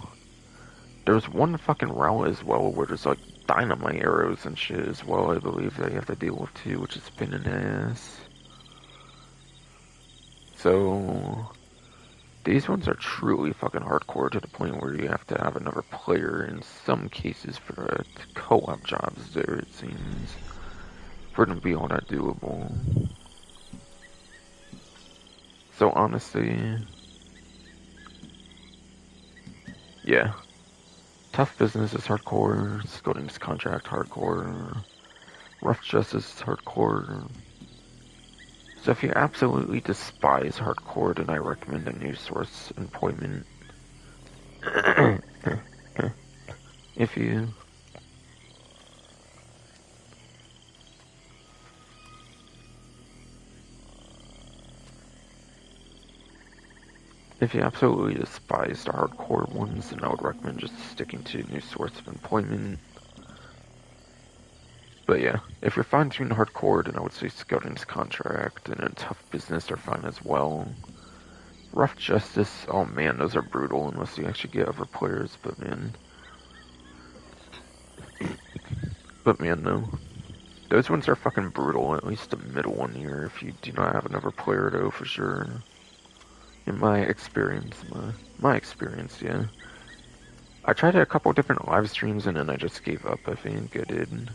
There's one fucking route as well where there's like dynamite arrows and shit as well, I believe, that you have to deal with too, which is a pain in the ass. So, these ones are truly fucking hardcore to the point where you have to have another player in some cases for the co-op jobs there, it seems, for them to be all that doable. So honestly, Yeah. Tough Business is hardcore. Skelding's Contract hardcore. Rough Justice is hardcore. So if you absolutely despise hardcore, then I recommend a new source employment. if you If you absolutely despise the hardcore ones, then I would recommend just sticking to a new source of employment. But yeah, if you're fine-tuned hardcore, then I would say Skelding's Contract and a Tough Business are fine as well. Rough Justice, oh man, those are brutal unless you actually get other players, but man, no. Those ones are fucking brutal, at least the middle one here, if you do not have another player though, for sure. In my experience, my experience, yeah. I tried a couple different live streams and then I just gave up, I think I did.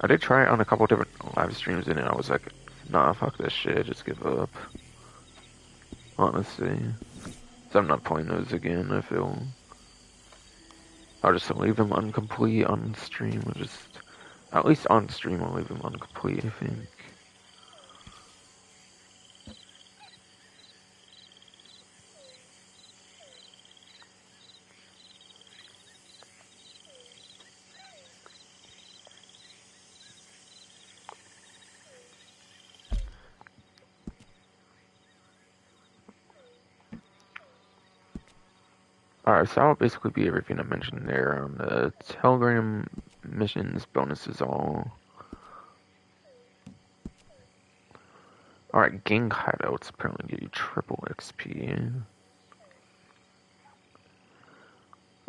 I did try it on a couple different live streams and then I was like, nah, fuck this shit, just give up. Honestly. So I'm not playing those again, I feel. I'll just leave them incomplete on stream, or just... At least on stream I'll leave them incomplete, I think. Alright, so that'll basically be everything I mentioned there on the Telegram missions, bonuses, all. Alright, gang hideouts apparently give you triple XP.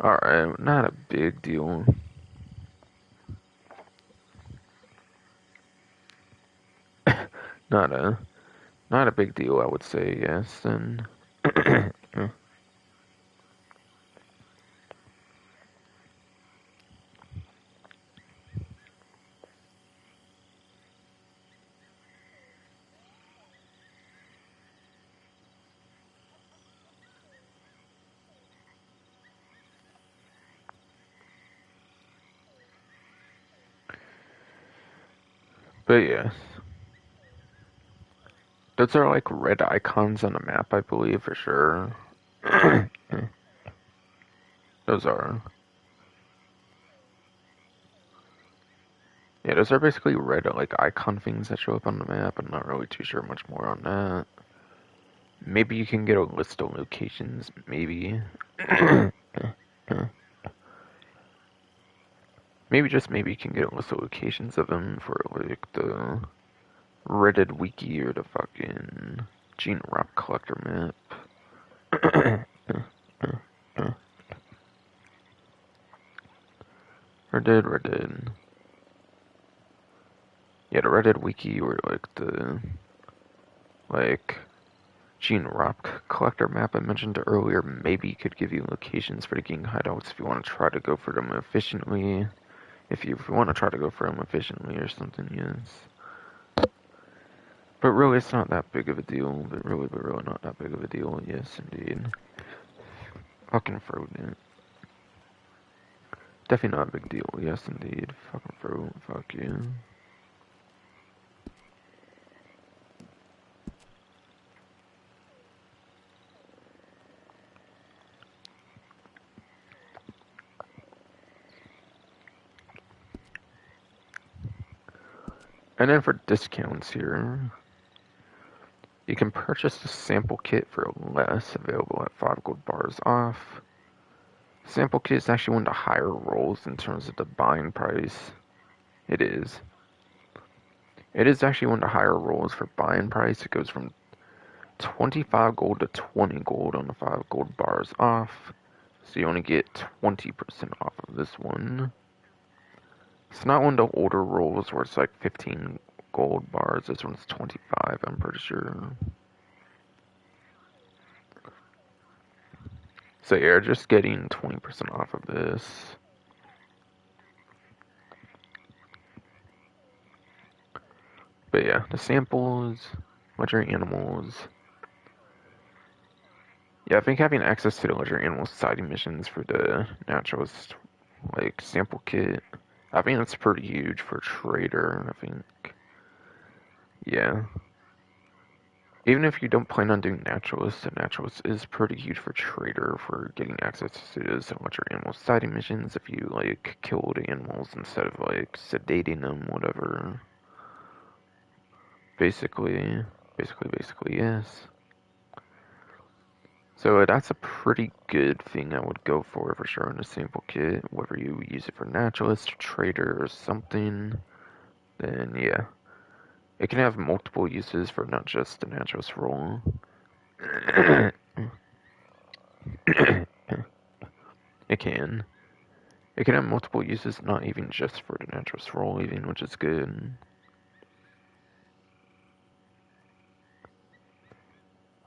Alright, not a big deal. not a big deal, I would say, yes, then. But yes. Those are like red icons on the map, I believe, for sure. Those are. Yeah, those are basically red like icon things that show up on the map. I'm not really too sure much more on that. Maybe you can get a list of locations, maybe. Maybe just maybe you can get a list of locations of them for like the Reddit wiki or the fucking Gene Rock Collector map. Reddit. Yeah, the Reddit wiki or like the Gene Rock Collector map I mentioned earlier maybe could give you locations for the gang hideouts if you want to try to go for them efficiently. If you want to try to go for them efficiently or something, yes. But really, it's not that big of a deal. But really not that big of a deal. Yes, indeed. Fucking frozen. Definitely not a big deal. Yes, indeed. Fucking frozen. Fuck you. And then for discounts here, you can purchase a sample kit for less, available at 5 gold bars off. Sample kit is actually one of the higher rolls in terms of the buying price. It is. It is actually one of the higher rolls for buying price. It goes from 25 gold to 20 gold on the 5 gold bars off. So you only get 20% off of this one. It's not one of the older rolls where it's like 15 gold bars. This one's 25, I'm pretty sure. So yeah, you're just getting 20% off of this. But yeah, the samples, legendary animals. Yeah, I think having access to the larger animal society missions for the naturalist, like, sample kit, I think that's pretty huge for a trader, I think. Yeah. Even if you don't plan on doing naturalist, the naturalist is pretty huge for trader for getting access to those larger animal society missions if you, like, kill the animals instead of, like, sedating them, whatever. Basically, yes. So that's a pretty good thing I would go for sure in a sample kit. Whether you use it for naturalist, trader, or something, then yeah. It can have multiple uses for not just the naturalist role. It can. It can have multiple uses, not even just for the naturalist role, even, which is good.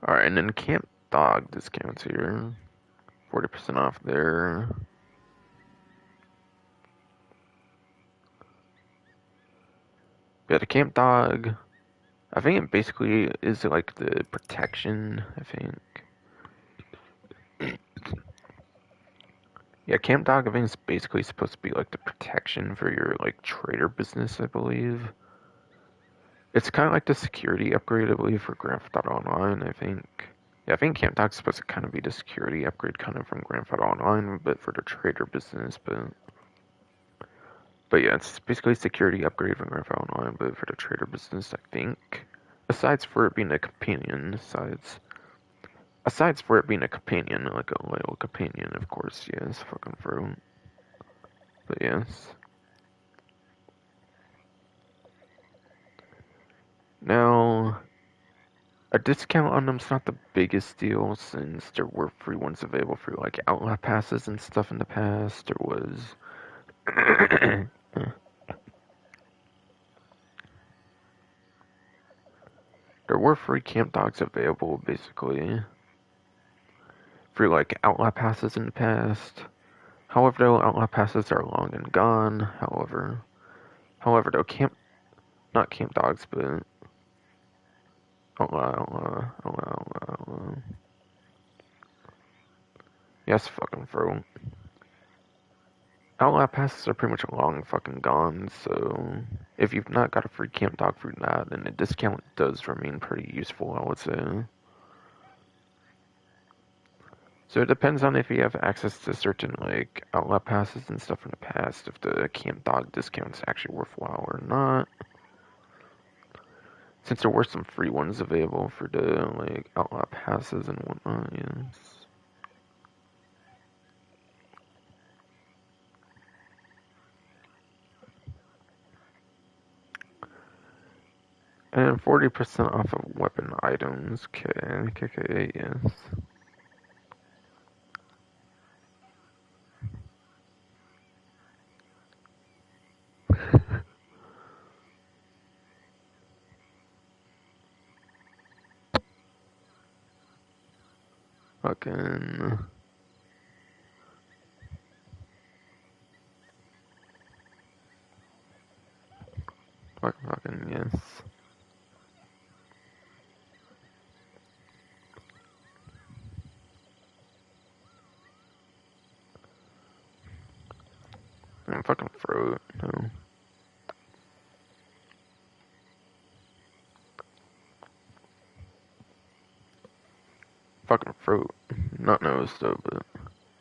Alright, and then camp dog discounts here. 40% off there. Yeah, the camp dog, I think it basically is like the protection, I think. Yeah, camp dog, I think is basically supposed to be like the protection for your like trader business, I believe. It's kind of like the security upgrade, I believe, for Grand Theft Auto Online, I think. Yeah, I think camp dog's supposed to kind of be the security upgrade kind of from Grand Theft Auto Online, but for the trader business, but yeah, it's basically security upgrade from Grand Theft Auto Online, but for the trader business, I think. Besides for it being a companion, Asides for it being a companion, like a loyal companion, of course, yes, fucking fruit. But yes. Now, a discount on them's not the biggest deal since there were free ones available for like outlaw passes and stuff in the past. There was. There were free camp dogs available, basically, for like outlaw passes in the past. However, though, outlaw passes are long and gone. However, though, not camp dogs, but outlaw. Yes, fucking bro. Outlaw passes are pretty much long fucking gone, so if you've not got a free camp dog for that, then a discount does remain pretty useful, I would say. So it depends on if you have access to certain like outlaw passes and stuff in the past, if the camp dog discount's actually worthwhile or not. Since there were some free ones available for the like outlaw passes and whatnot, yes. And 40% off of weapon items, KK, yes. Fucking. Fucking, yes. I'm fucking fruit, no. Fucking fruit. Not nose, though, but.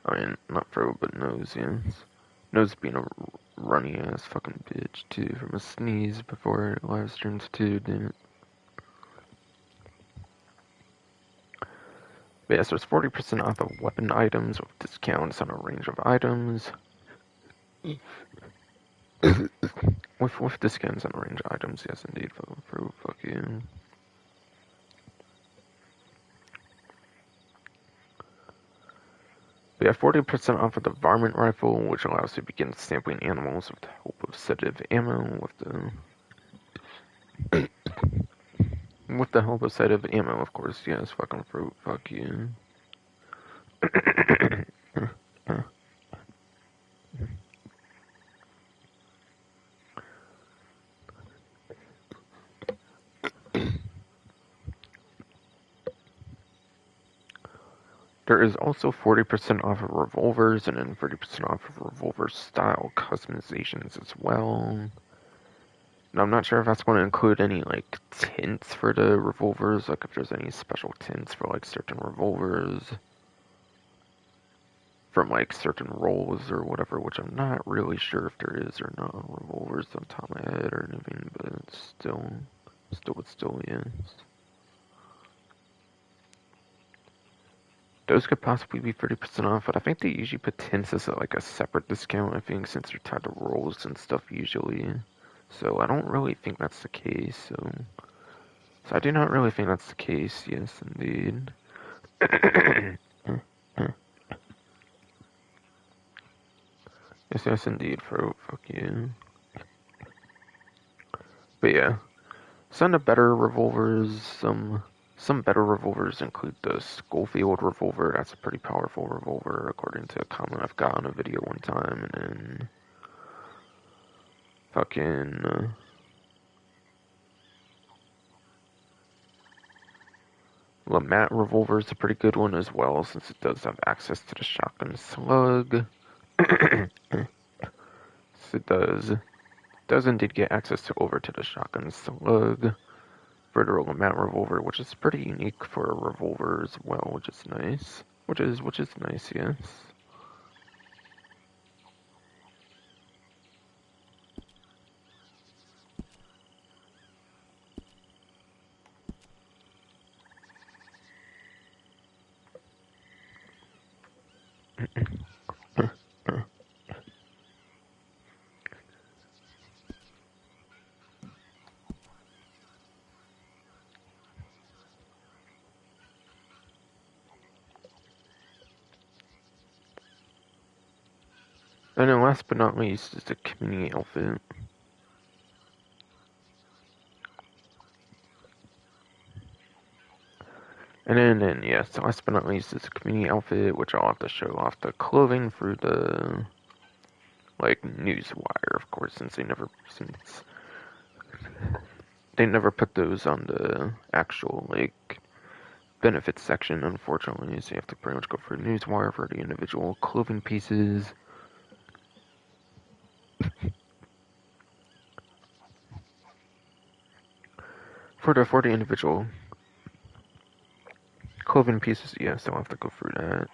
I mean, not fruit, but nose, yes. Nose being a runny ass fucking bitch, too, from a sneeze before it live streams, too, damn it. But yes, there's 40% off of weapon items with discounts on a range of items. with discounts on a range of items, yes, indeed, fruit, fuck you. We have 40% off of the varmint rifle, which allows you to begin sampling animals with the help of sedative ammo with the help of sedative ammo, of course, yes, fucking fruit, fuck you. There is also 40% off of revolvers and then 30% off of revolver style customizations as well. Now, I'm not sure if that's going to include any like tints for the revolvers, like if there's any special tints for like certain revolvers from like certain roles or whatever, which I'm not really sure if there is or not on revolvers on top of my head or anything, but still yes. Those could possibly be 30% off, but I think they usually put tints as like a separate discount, I think, since they're tied to rolls and stuff usually. So I don't really think that's the case, so I do not really think that's the case, yes indeed. Yes indeed, fuck you. But yeah, some of the better revolvers, some better revolvers include the Schofield revolver. That's a pretty powerful revolver, according to a comment I've got on a video one time. And then fucking Lamat revolver is a pretty good one as well, since it does have access to the shotgun slug. So it does indeed get access to the shotgun slug for the Lamat revolver, which is pretty unique for a revolver as well, which is nice. Which is nice, yes. And then last but not least is the community outfit. And then yes, last but not least is the community outfit, which I'll have to show off the clothing for the like newswire, of course, since they never put those on the actual like benefits section, unfortunately. So you have to pretty much go for newswire for the individual clothing pieces. For the individual clothing pieces, yes, I'll have to go through that.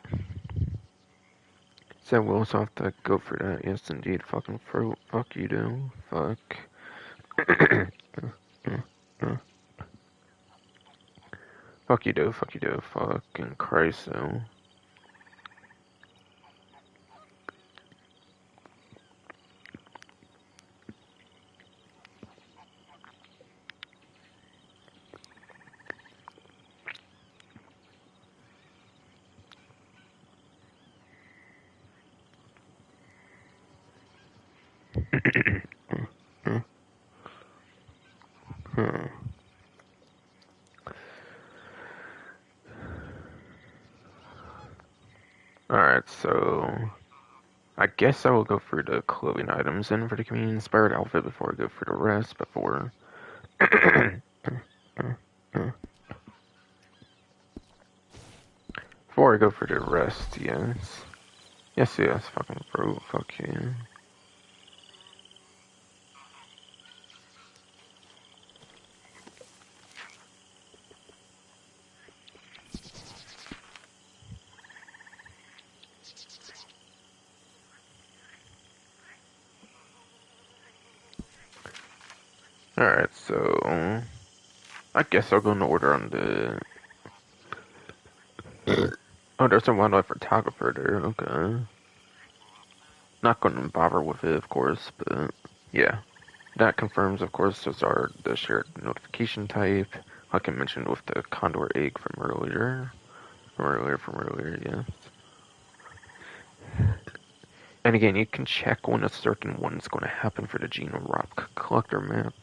So we'll also have to go for that, yes indeed. Fucking fruit. Fuck you, do. Fuck. Fuck you, do. Fuck you, do. Fucking Christ, though. Alright, so I guess I will go through the clothing items in for the community inspired outfit before I go for the rest. Before I go for the rest, yes. Yes, fucking bro, fuck you. Alright, so I guess I'll go in order on the oh, there's a wildlife photographer there, okay. Not gonna bother with it, of course, but yeah. That confirms, of course, those are the shared notification type, like I mentioned with the condor egg from earlier. Yes. And again, you can check when a certain one's going to happen for the Geno Rock Collector map.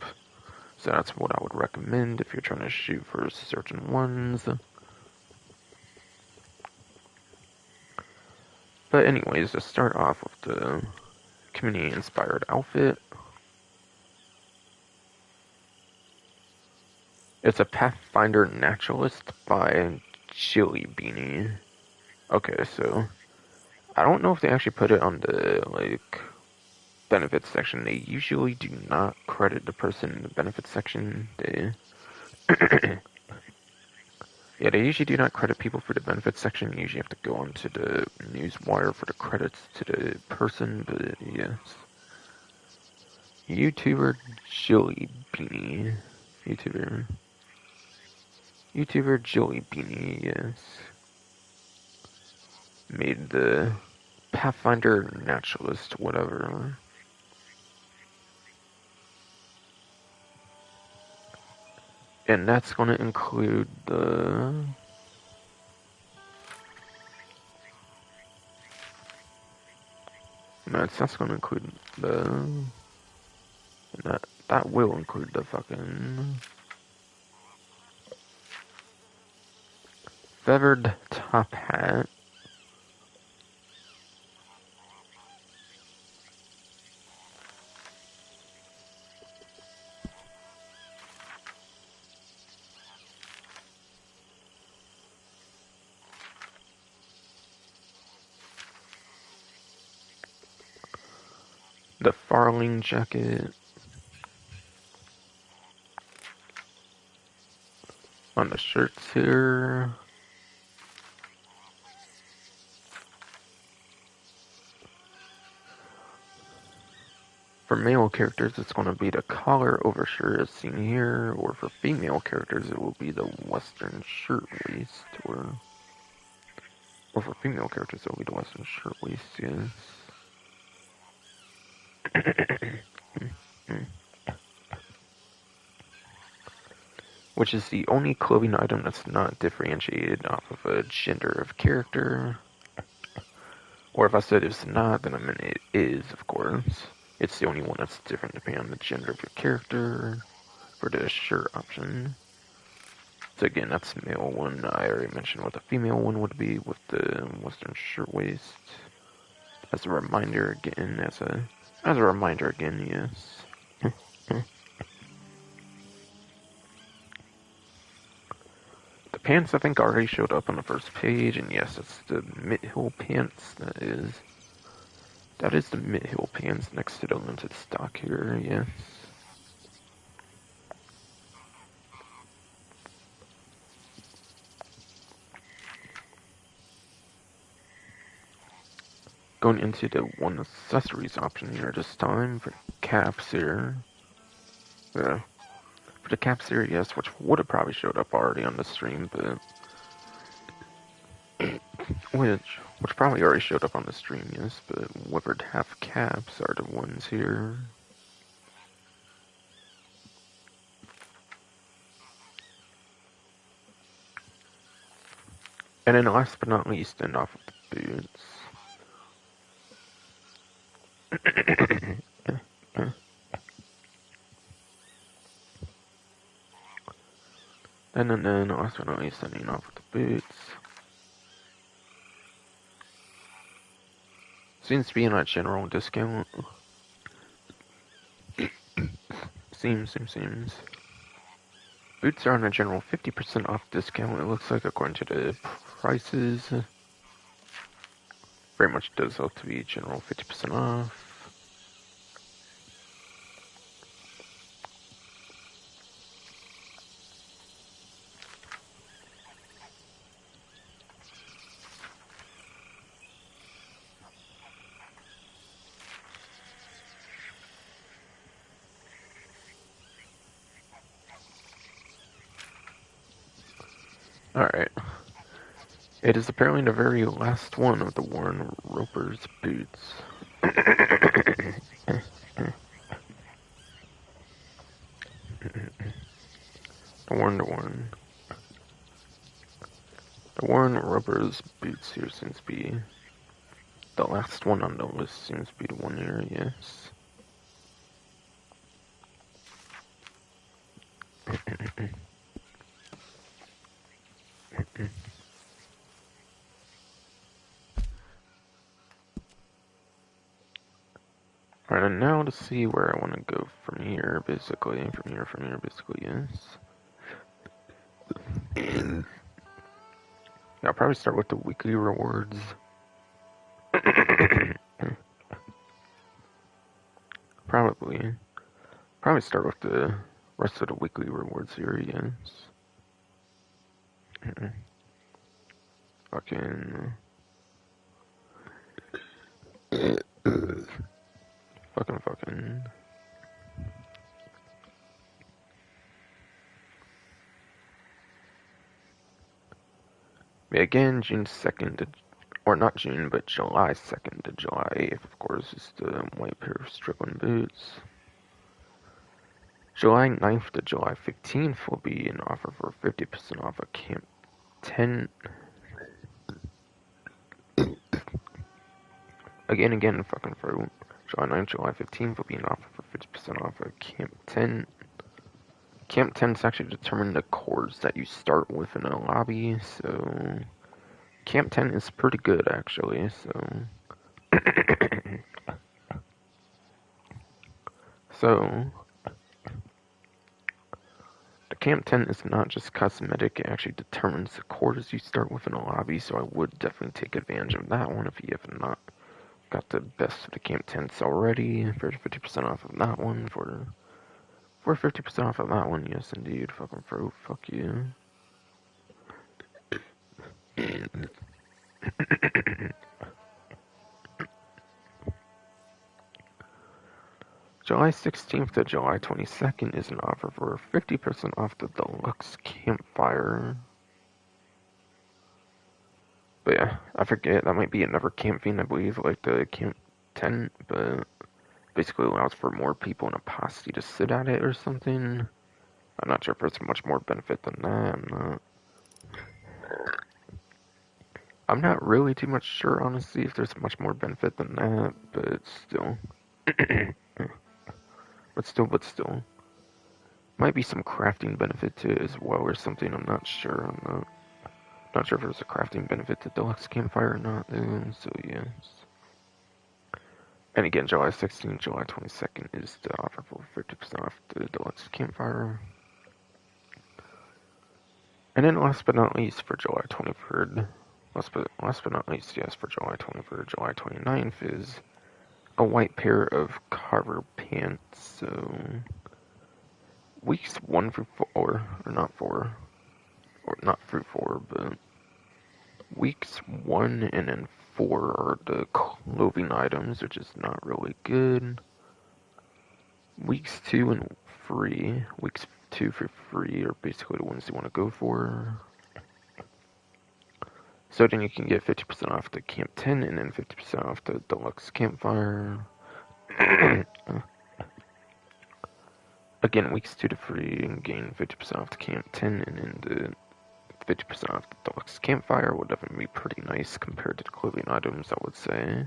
So that's what I would recommend if you're trying to shoot for certain ones. But anyways, to start off with the community-inspired outfit. It's a Pathfinder Naturalist by Chili Beanie. Okay, so I don't know if they actually put it on the like benefits section. They usually do not credit the person in the benefits section. They yeah, they usually do not credit people for the benefits section. You usually have to go onto the news wire for the credits to the person, but yes. YouTuber Jilly Beanie. YouTuber. YouTuber Jilly Beanie, yes. Made the Pathfinder Naturalist, whatever. And that's going to include the... No, it's not going to include the... That will include the fucking... Feathered top hat. The Farling jacket. On the shirts here. For male characters, it's going to be the collar overshirt as seen here, or for female characters, it will be the western shirtwaist, or for female characters, it will be the western shirtwaist, yes. Which is the only clothing item that's not differentiated off of a gender of character. Or if I said it's not, then I meant it is, of course. It's the only one that's different depending on the gender of your character for the shirt option. So again, that's the male one. I already mentioned what the female one would be with the western shirtwaist. As a reminder again, yes. The pants I think already showed up on the first page, and yes, it's the mid-hill pants. That is the mid-hill pants next to the limited stock here. Yes. Going into the one accessories option here this time for caps here. Yeah. For the caps here, yes, which would have probably showed up already on the stream, but which probably already showed up on the stream, yes, but withered half caps are the ones here. And then last but not least, and off of the boots. And then last but not least, ending off with the boots. Seems to be in a general discount. Seems. Boots are on a general 50% off discount, it looks like, according to the prices. Very much does look to be general 50% off. Alright. It is apparently the very last one of the Warren Roper's boots. The Warren Roper's boots here seems to be the last one on the list. Seems to be the one here, yes. Alright, and now to see where I want to go from here, basically. From here, basically, yes. Yeah, I'll probably start with the weekly rewards. Probably. Probably start with the rest of the weekly rewards series. Fucking. Fucking. Again, June 2nd to, or not June, but July 2nd to July 8th, of course, is the white pair of Strickland boots. July 9th to July 15th will be an offer for 50% off a Camp 10. Again, fucking fruit. July 9th, July 15th will be an offer for 50% off a Camp 10. Camp 10 is actually determine the cores that you start with in a lobby, so Camp 10 is pretty good, actually, so... So... The Camp 10 is not just cosmetic, it actually determines the cores you start with in a lobby, so I would definitely take advantage of that one if you have not got the best of the Camp 10s already, for 50% off of that one, for 50% off of that one, yes indeed, fucking fruit, fuck you. July 16th to July 22nd is an offer for 50% off the deluxe campfire. But yeah, I forget, that might be another camp theme, I believe, like the Camp 10, but basically allows for more people in a posse to sit at it or something. I'm not sure if there's much more benefit than that, I'm not really too much sure, honestly, if there's much more benefit than that, but still. but still. Might be some crafting benefit to it as well or something, I'm not sure. Not sure if there's a crafting benefit to Deluxe Campfire or not, though, so yes. And again, July 16th, July 22nd is the offer for 50% off the Deluxe Campfire. And then last but not least, for July 23rd, last but not least, yes, for July 23rd, July 29th is a white pair of Carver pants, so weeks 1 through 4, or not 4, or not through 4, but weeks 1 and then 4 are the clothing items, which is not really good. Weeks 2 and 3, weeks 2 through 3 are basically the ones you want to go for. So then you can get 50% off the Camp 10 and then 50% off the Deluxe Campfire. Again, weeks 2 to 3 and gain 50% off the Camp 10 and then the 50% off the Deluxe Campfire will definitely be pretty nice compared to the clothing items, I would say.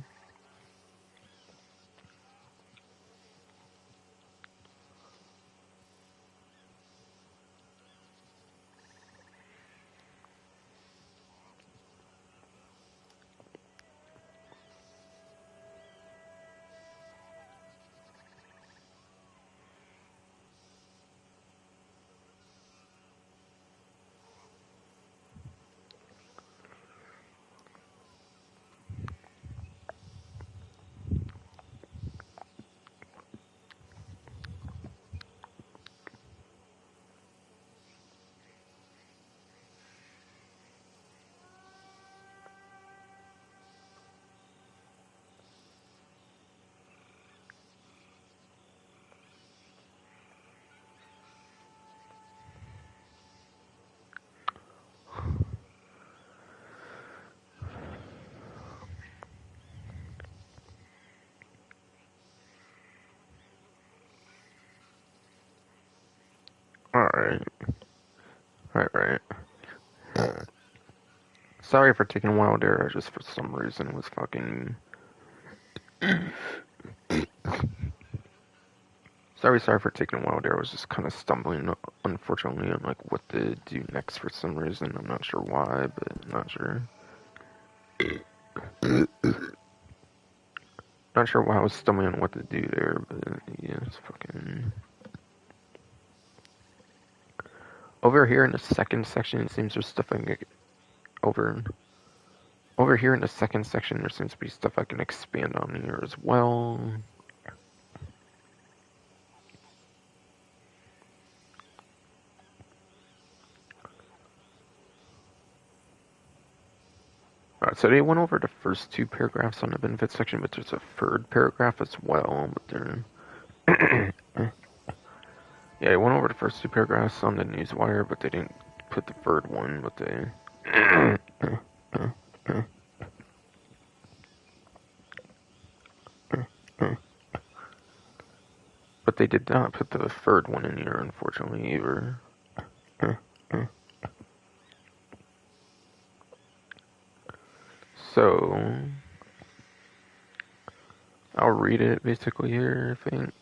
Alright. Right. Sorry for taking a while there, I just for some reason was fucking... Sorry for taking a while there, I was just kind of stumbling, unfortunately, on like what to do next for some reason. I'm not sure why, but I'm not sure. Not sure why I was stumbling on what to do there, but yeah, it's fucking... Over here in the second section, it seems there's stuff I can get... over here in the second section, there seems to be stuff I can expand on here as well. Alright, so they went over the first two paragraphs on the benefits section, but there's a third paragraph as well. But they're yeah, they went over the first two paragraphs on the newswire, but they didn't put the third one. But they did not put the third one in here, unfortunately, either. So I'll read it basically here, I think.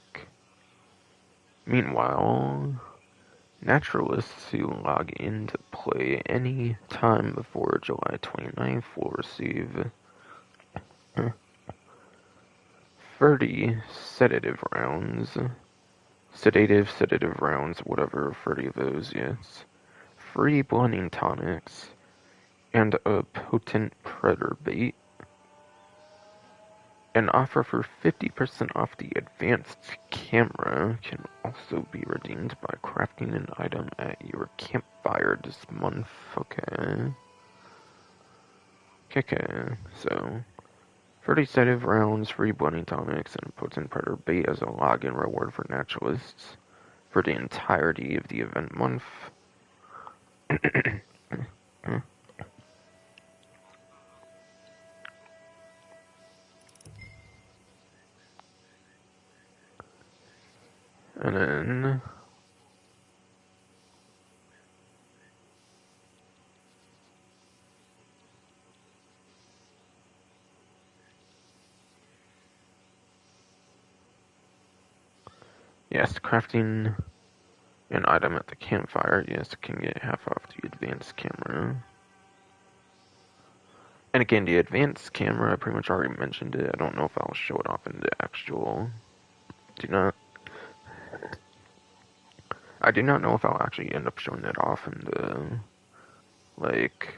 Meanwhile, naturalists who log into play any time before July 29th will receive 30 sedative rounds, whatever, 30 of those, yes, free blending tonics, and a potent predator bait. An offer for 50% off the advanced camera can also be redeemed by crafting an item at your campfire this month. Okay, so 30 sedative rounds, free blending tonics, and a potent predator bait as a login reward for naturalists for the entirety of the event month. And then yes, crafting an item at the campfire, yes, can get half off the advanced camera. And again, the advanced camera, I pretty much already mentioned it. I don't know if I'll show it off in the actual. I do not know if I'll actually end up showing it off in the, like,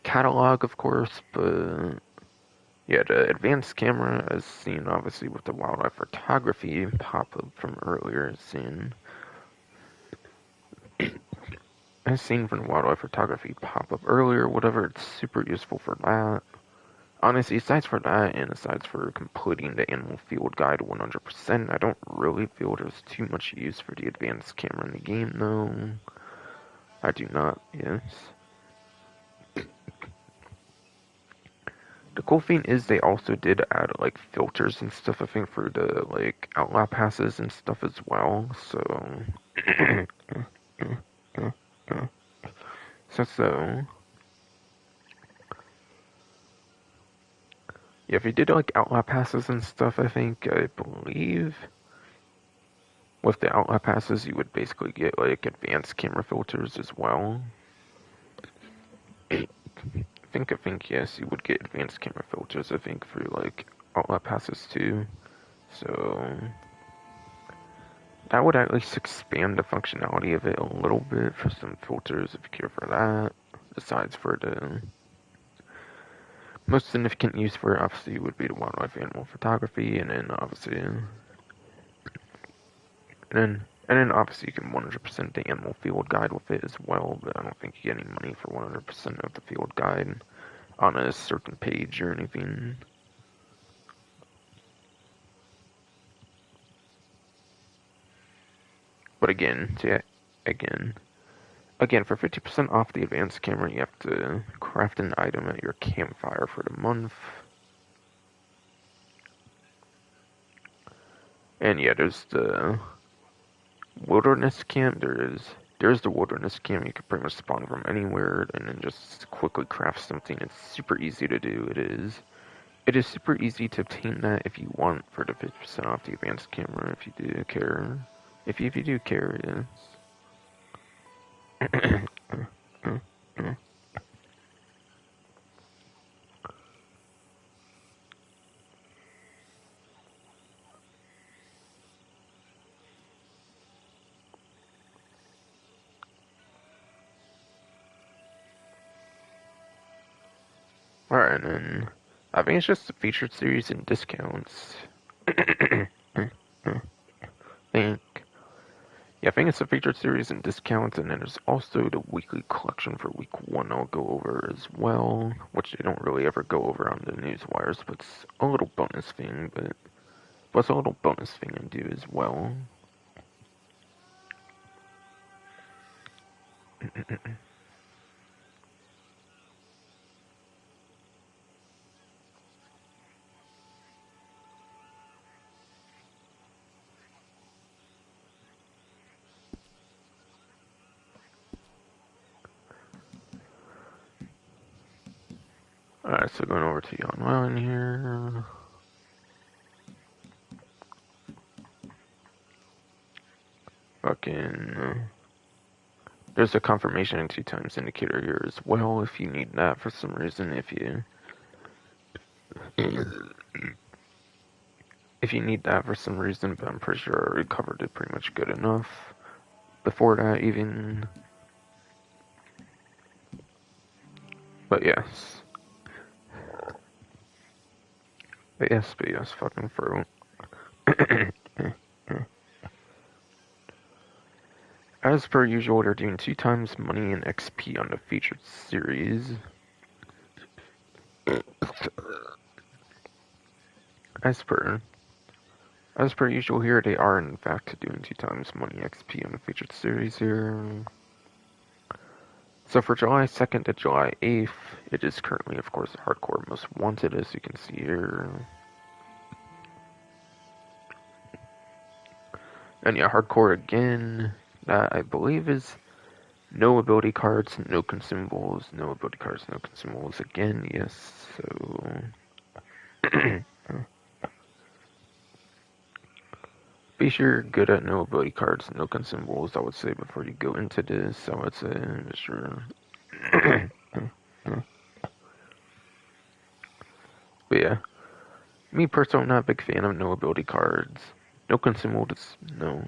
catalog, of course, but yeah, the advanced camera, as seen obviously with the wildlife photography pop-up from earlier, as seen from the wildlife photography pop-up earlier, whatever, it's super useful for that. Honestly, aside for that, and aside for completing the animal field guide 100%, I don't really feel there's too much use for the advanced camera in the game, though. I do not, yes. The cool thing is they also did add, like, filters and stuff, I think, for the, like, outlaw passes and stuff as well, so... so... Yeah, if you did, like, outlaw passes and stuff, I believe... With the outlaw passes, you would basically get, like, advanced camera filters as well. I think, yes, you would get advanced camera filters, I think, for, like, outlaw passes too. So... that would at least expand the functionality of it a little bit for some filters if you care for that. Besides for the most significant use for it, obviously, would be the wildlife animal photography, and then obviously, and then obviously you can 100% the animal field guide with it as well. But I don't think you get any money for 100% of the field guide on a certain page or anything. But again, Again, for 50% off the advanced camera, you have to craft an item at your campfire for the month. And yeah, there's the wilderness camp. There's the wilderness camp. You can pretty much spawn from anywhere and then just quickly craft something. It's super easy to do. It is super easy to obtain that if you want for the 50% off the advanced camera. If you do care, if you do care, yes. Alright, and then I think it's just the featured series and discounts. think I think it's the featured series and discounts, and then there's also the weekly collection for week 1 I'll go over as well, which they don't really ever go over on the news wires, but it's a little bonus thing, but what's a little bonus thing I do as well. Alright, so going over to Yon Island here. There's a confirmation and 2 times indicator here as well if you need that for some reason. If you need that for some reason, but I'm pretty sure I already covered it pretty much good enough before that even. But yes. But yes, fucking fruit. As per usual, they're doing 2 times money and XP on the featured series. As per usual here, they are in fact doing 2 times money XP on the featured series here. So for July 2nd to July 8th, it is currently, of course, Hardcore Most Wanted, as you can see here. And yeah, Hardcore again, that I believe is no ability cards, no consumables, no ability cards, no consumables again, yes, so... Be sure you're good at no ability cards, no consumables, I would say, before you go into this, I would say, sure. But yeah, me personally, I'm not a big fan of no ability cards. No consumables, no.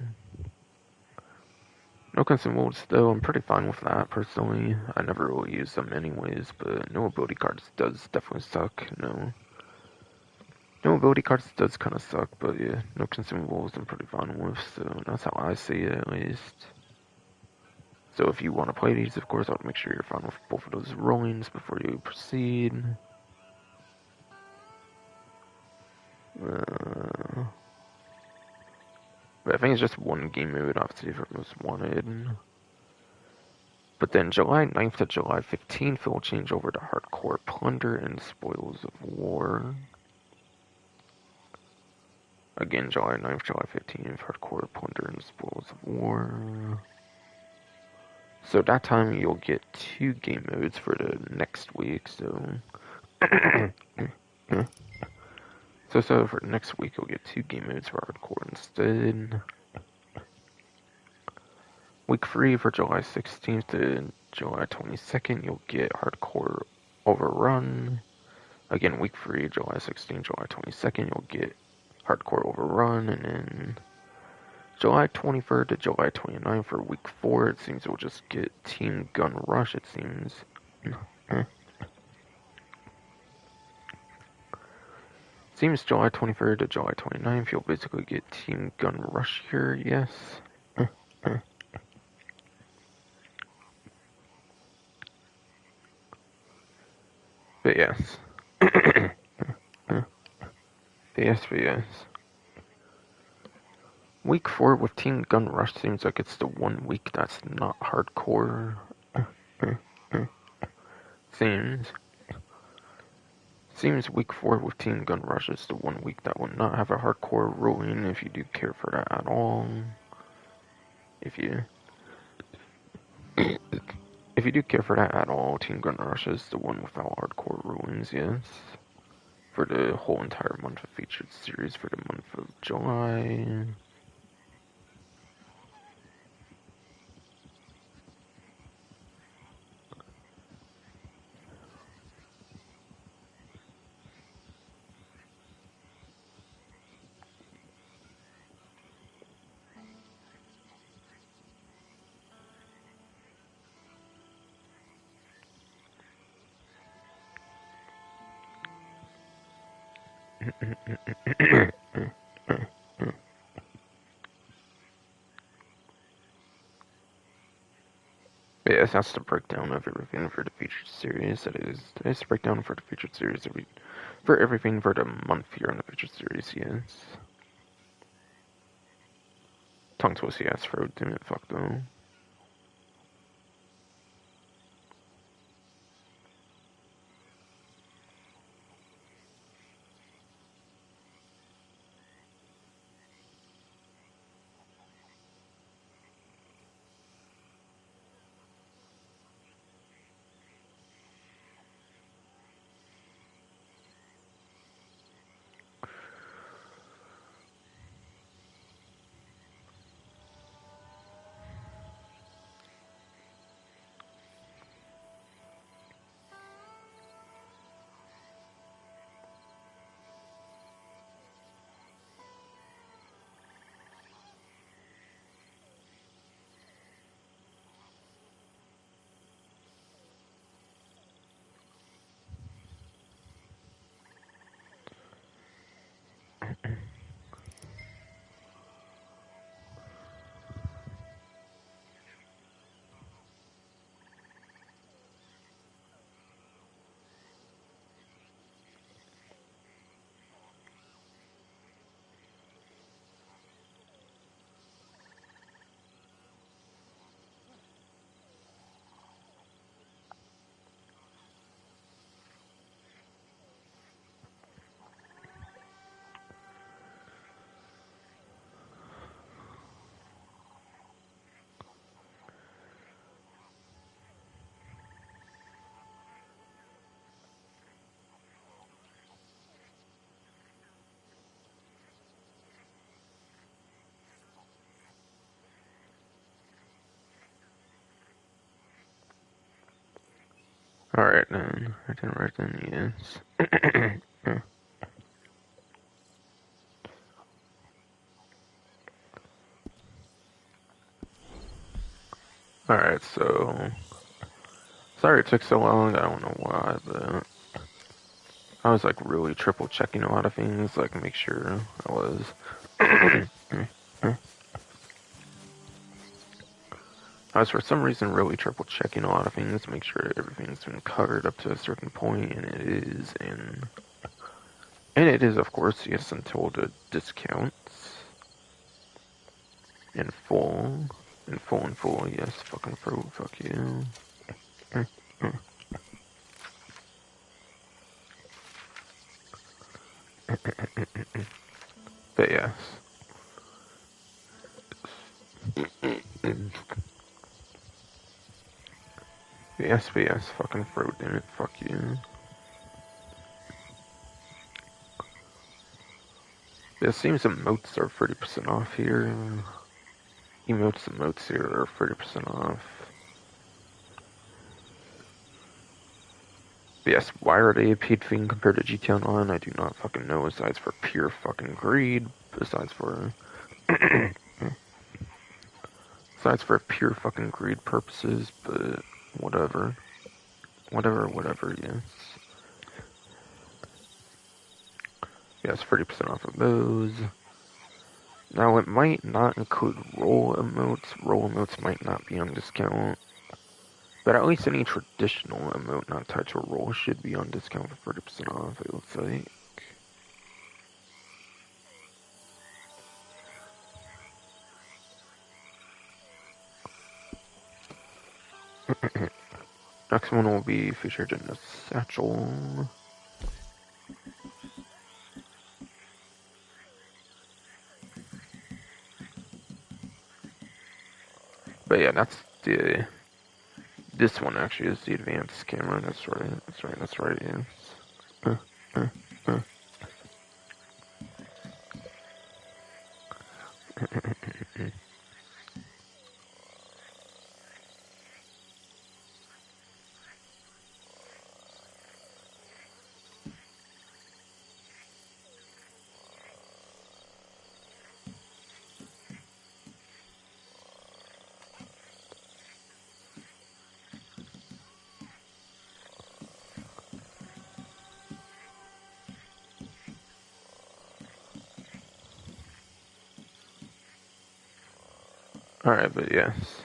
No consumables, though, I'm pretty fine with that, personally. I never really use them anyways, but no ability cards does definitely suck, no. No ability cards does kind of suck, but yeah, no consumables I'm pretty fine with, so that's how I see it, at least. So if you want to play these, of course, I would make sure you're fine with both of those rollings before you proceed. But I think it's just one game mode, obviously, for Most Wanted. But then July 9th to July 15th, it will change over to Hardcore Plunder and Spoils of War. Again, July 9th, July 15th, Hardcore Plunder and Spoils of War. So that time you'll get 2 game modes for the next week, so... so for next week you'll get 2 game modes for Hardcore instead. Week 3 for July 16th to July 22nd, you'll get Hardcore Overrun. Again, week 3, July 16th, July 22nd, you'll get Hardcore Overrun, and then July 23rd to July 29th for week 4, it seems we'll just get Team Gun Rush, it seems. Seems July 23rd to July 29th, you'll basically get Team Gun Rush here, yes. But yes. But yes. Week 4 with Team Gun Rush seems like it's the one week that's not hardcore. Seems week 4 with Team Gun Rush is the one week that will not have a hardcore ruling if you do care for that at all. If you do care for that at all, Team Gun Rush is the one without hardcore rulings, yes. For the whole entire month of featured series for the month of July. Yeah, that's the breakdown of everything for the featured series. That is, it's the breakdown for the featured series for everything for the month here on the featured series. Yes. Tongue twisty ass throat, damn it, fuck though. Alright then, I didn't write then, yes. Alright, so sorry it took so long, I don't know why, but I was like really triple checking a lot of things, like make sure I was I was for some reason really triple checking a lot of things to make sure everything's been covered up to a certain point, and it is, and it is of course, yes, until the discounts in full, yes, fucking fruit, fuck you. But yes. But yes, fucking fruit, damn it, fuck you. It seems emotes are 30% off here. Emotes here are 30% off. But yes, why are they a paid thing compared to GT Online? I do not fucking know, besides for pure fucking greed, besides for pure fucking greed purposes, but whatever. Whatever, yes. Yes, 30% off of those. Now, it might not include roll emotes. Roll emotes might not be on discount. But at least any traditional emote not tied to a roll should be on discount for 30% off, it looks like. Next one will be featured in the satchel. But yeah, that's the... This one actually is the advanced camera, that's right, yes. Uh, uh, uh. Alright, but yes.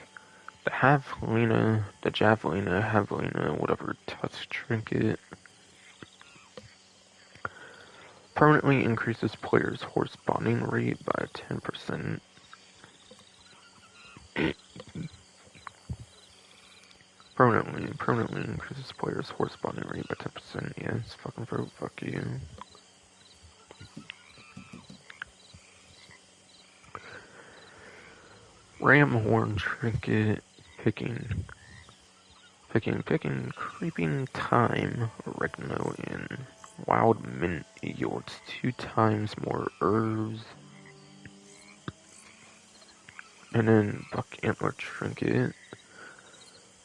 The Javelina, whatever touch trinket. Permanently increases player's horse bonding rate by 10%. Permanently increases player's horse bonding rate by 10%. Yeah, it's fucking for fuck you. Ram horn trinket, picking, creeping thyme, oregano, and wild mint yields 2 times more herbs. And then buck antler trinket,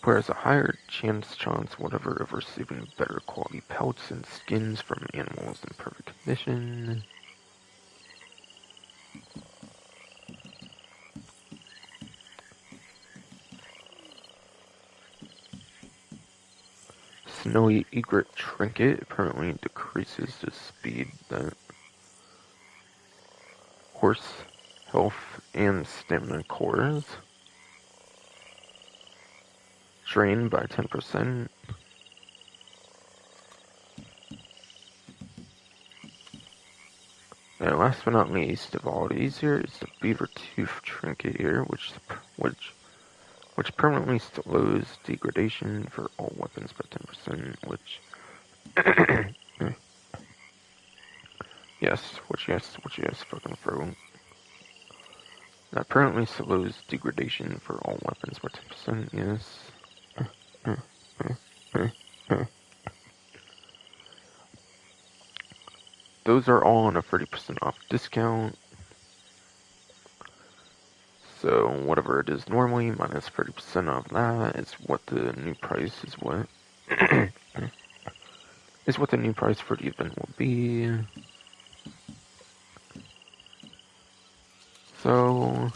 whereas a higher chance whatever of receiving better quality pelts and skins from animals in perfect condition. Snowy egret trinket apparently decreases the speed that horse health and stamina cores. Drained by 10%. And last but not least of all these here is the beaver tooth trinket here, which permanently slows degradation for all weapons by 10%, which yes, fucking throw. That permanently slows degradation for all weapons by 10%, yes. Those are all on a 30% off discount. So whatever it is normally minus 30% off that is what the new price is what is what the new price for the event will be. So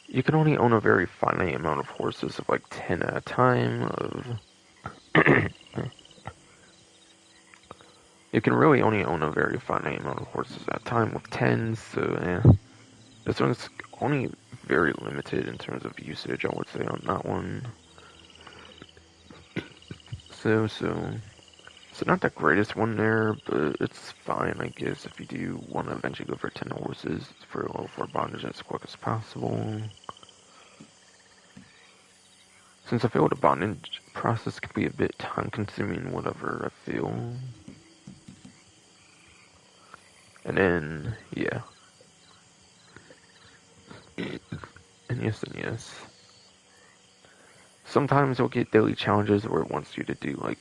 you can only own a very finite amount of horses of like 10 at a time you can really only own a very finite amount of horses at a time with 10, so this one's only very limited in terms of usage, I would say, on that one. So not the greatest one there, but it's fine, I guess, if you do want to eventually go for 10 horses for level 4 bondage as quick as possible. Since I feel the bondage process can be a bit time-consuming, whatever, I feel. And then, yeah. And yes. Sometimes you'll get daily challenges where it wants you to do, like,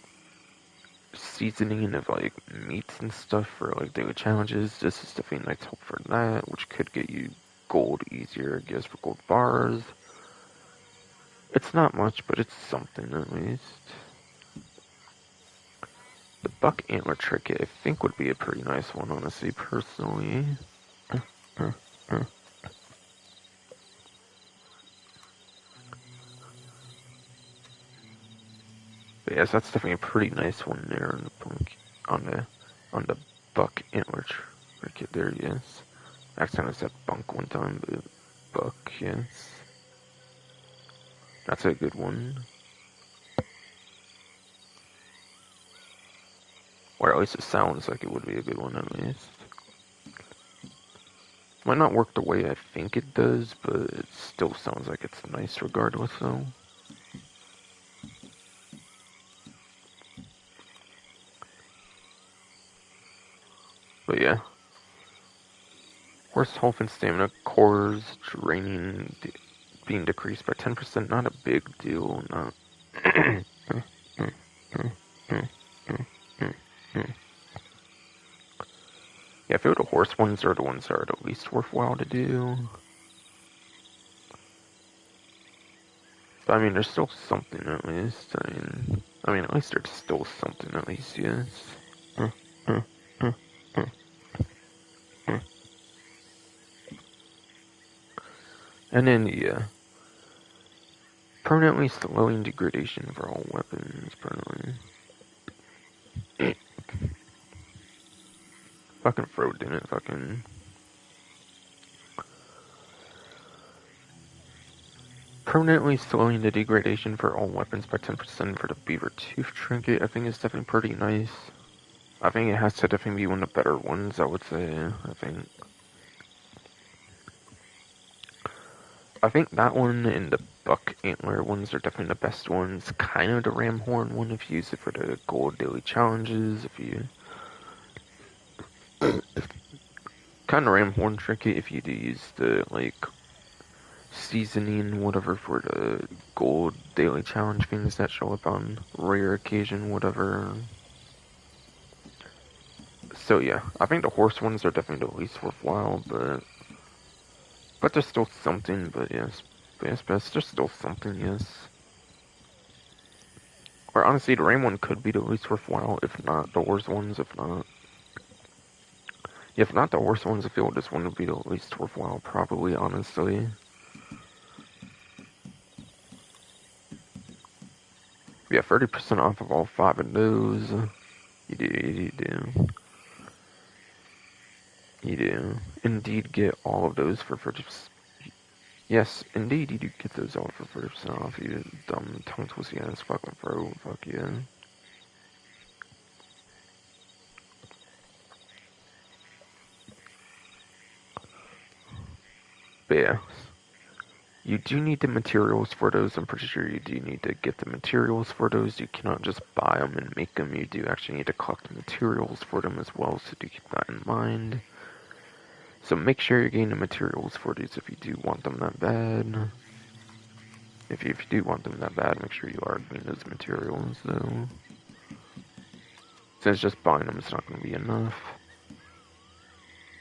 seasoning of, like, meats and stuff for, like, daily challenges. This is definitely nice help for that, which could get you gold easier, I guess, for gold bars. It's not much, but it's something at least. The buck antler trinket, I think, would be a pretty nice one, honestly, personally. But yes, that's definitely a pretty nice one there on the buck antler trinket there. Yes, accidentally said bunk one time, but buck, yes, that's a good one. Or at least it sounds like it would be a good one, at least. Might not work the way I think it does, but it still sounds like it's nice regardless, though. But yeah. Horse health and stamina cores draining being decreased by 10%, not a big deal, not... Yeah, I feel the horse ones are the ones that are the least worthwhile to do. But I mean, there's still something at least. I mean, at least there's still something at least, yes. And then, yeah. Permanently slowing degradation for all weapons, permanently. Fucking Fro didn't fucking... Permanently slowing the degradation for all weapons by 10% for the Beaver Tooth Trinket, I think is definitely pretty nice. I think it has to definitely be one of the better ones, I would say. I think that one and the Buck Antler ones are definitely the best ones. Kind of the Ram Horn one if you use it for the gold daily challenges, if you... kind of Ram Horn Trinket if you do use the, like, seasoning, whatever, for the gold daily challenge things that show up on rare occasion, whatever. So yeah, I think the horse ones are definitely the least worthwhile, but there's still something, but yes, there's still something, yes. Or honestly, the rain one could be the least worthwhile, if not the horse ones, if not. If not the horse ones, I feel this one would be the least worthwhile, probably, honestly. Yeah, 30% off of all 5 of those. You do. You do. Indeed get all of those for 30%. Yes, indeed you do get those all for 30% off, you dumb tongue twisty ass fucking bro. Fuck yeah. But yeah. You do need the materials for those. I'm pretty sure you do need to get the materials for those. You cannot just buy them and make them. You do actually need to collect the materials for them as well, so do keep that in mind. So make sure you're getting the materials for these if you do want them that bad. If you do want them that bad, make sure you are getting those materials though. Since just buying them is not going to be enough.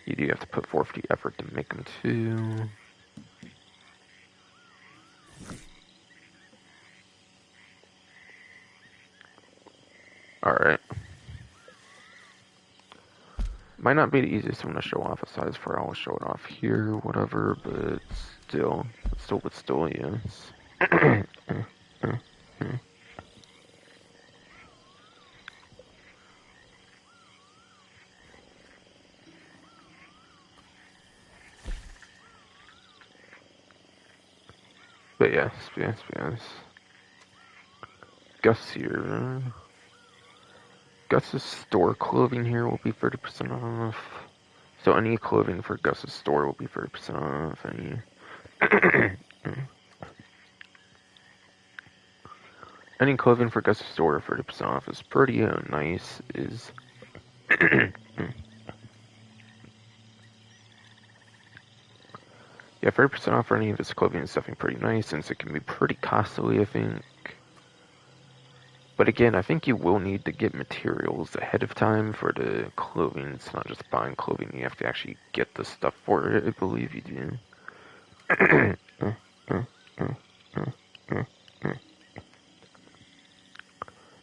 You do have to put forth the effort to make them too. Alright. Might not be the easiest one to show off a size for. I'll show it off here, whatever, but still, yes. But yes. Gus here. Gus's store clothing here will be 30% off. So any clothing for Gus's store will be 30% off. Any clothing for Gus's store 30% off is pretty nice. Yeah, 30% off for any of his clothing is definitely pretty nice, since it can be pretty costly, I think. But again, I think you will need to get materials ahead of time for the clothing. It's not just buying clothing, you have to actually get the stuff for it, I believe you do.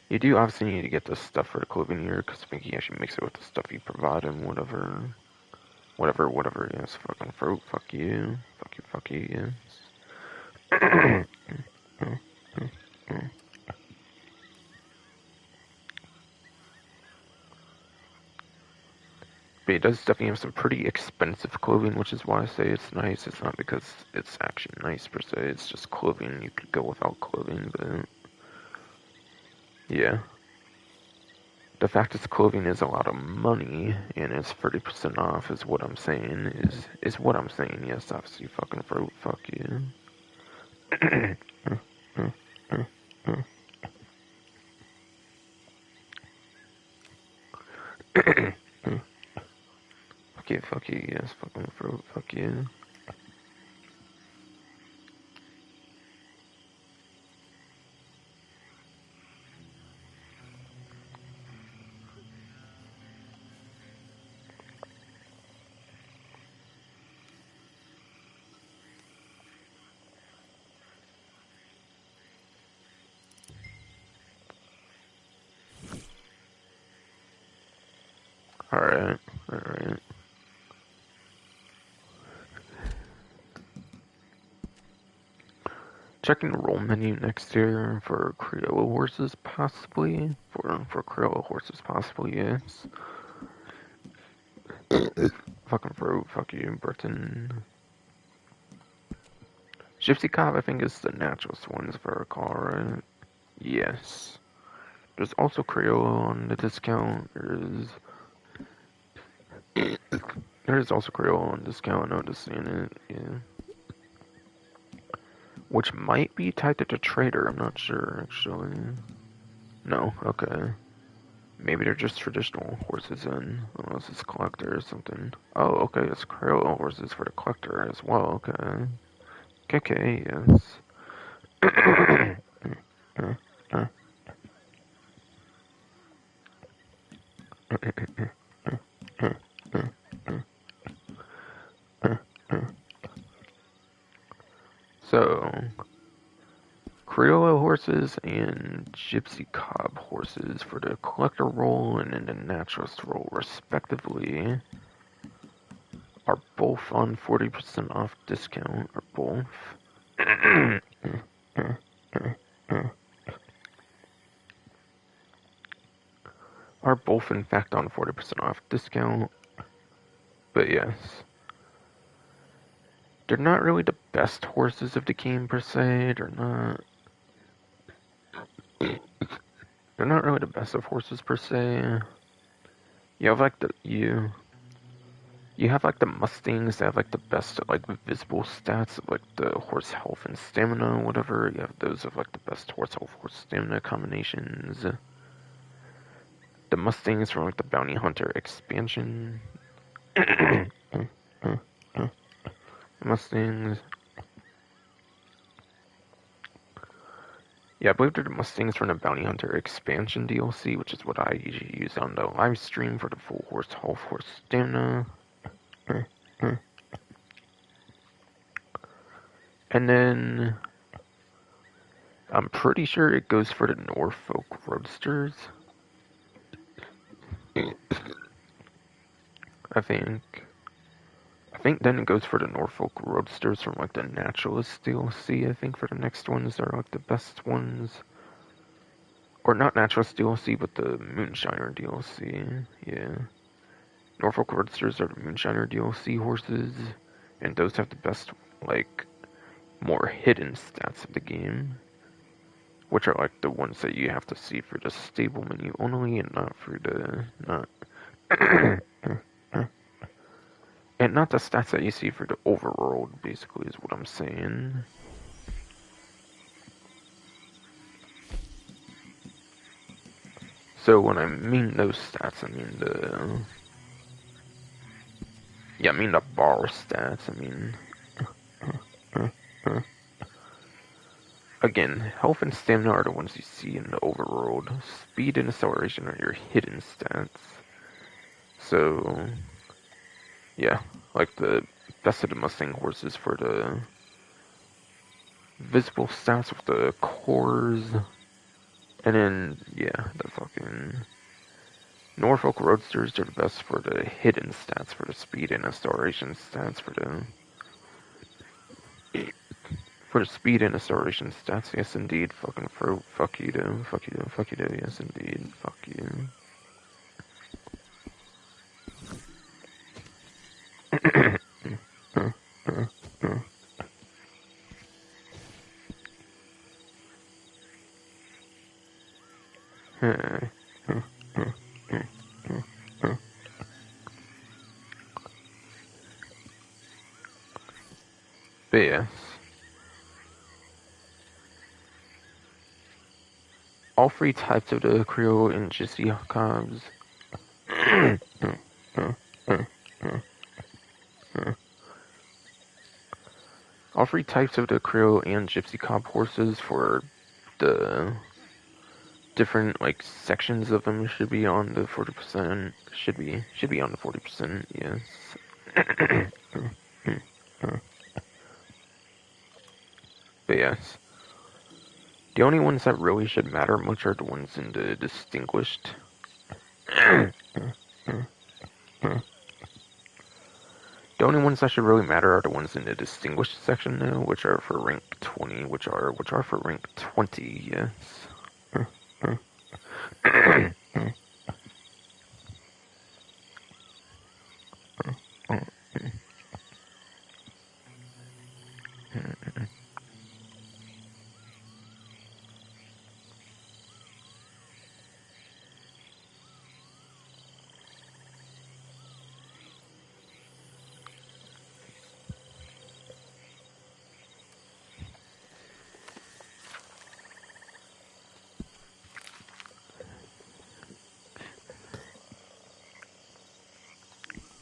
You do obviously need to get the stuff for the clothing here, because I think he actually mix it with the stuff you provide him, whatever, yes, fucking fruit, fuck you, yes. But it does definitely have some pretty expensive clothing, which is why I say it's nice. It's not because it's actually nice per se, it's just clothing. You could go without clothing, but yeah. The fact it's clothing is a lot of money, and it's 30% off is what I'm saying, is what I'm saying. Yes, obviously, fucking fruit, fuck you. Fuck you, yes, fucking fruit, fuck you. Alright. Checking the roll menu next here for Crayola horses, possibly. For Crayola horses, possibly, yes. Fucking fruit, fuck you, Britain. Gypsy Cob, I think, is the naturalist one, if I recall, right? Yes. There's also Creole on the discount. There's also Creole on discount, noticing it, yeah. Which might be tied to the trader, I'm not sure, actually. No, okay. Maybe they're just traditional horses then, unless it's collector or something. Oh, okay, it's Creole horses for the collector as well, okay. Okay, yes. So, Criollo horses and Gypsy Cob horses for the collector role and in the naturalist role, respectively, are both on 40% off discount, or both. Are both in fact on 40% off discount, but yes. They're not really the best horses of the game per se, they're not really the best of horses per se. You have like you have like the Mustangs that have like the best like visible stats of like the horse health and stamina, whatever. You have those of like the best horse health, horse stamina combinations. The Mustangs from like the Bounty Hunter expansion. Mustangs. Yeah, I believe they're the Mustangs from the Bounty Hunter expansion DLC, which is what I usually use on the live stream for the full horse health, horse stamina. And then I'm pretty sure it goes for the Norfolk Roadsters. I think then it goes for the Norfolk Roadsters from like the Naturalist DLC. I think for the next ones are like the best ones. Or not Naturalist DLC, but the Moonshiner DLC. Yeah. Norfolk Roadsters are the Moonshiner DLC horses, and those have the best, like, more hidden stats of the game. Which are like the ones that you have to see for the stable menu only, and not for the and not the stats that you see for the overworld. Basically, is what I'm saying. So when I mean those stats, I mean I mean the bar stats. I mean, again, health and stamina are the ones you see in the overworld. Speed and acceleration are your hidden stats. So, yeah, like the best of the Mustang horses for the visible stats with the cores, and then, yeah, the fucking Norfolk Roadsters are the best for the hidden stats, for the speed and acceleration stats, for the speed and acceleration stats. Yes, indeed. Fuck you, though. Fuck you, though. Fuck you, though. Yes, indeed. Fuck you. But yes. All three types of the Creole and Gypsy Cobs. All three types of the Creole and Gypsy Cob horses for the different like sections of them should be on the 40%. Should be on the 40%. Yes. But yes, the only ones that really should matter much are the ones in the distinguished. The only ones that should really matter are the ones in the distinguished section now, which are for rank 20, which are for rank 20. Yes.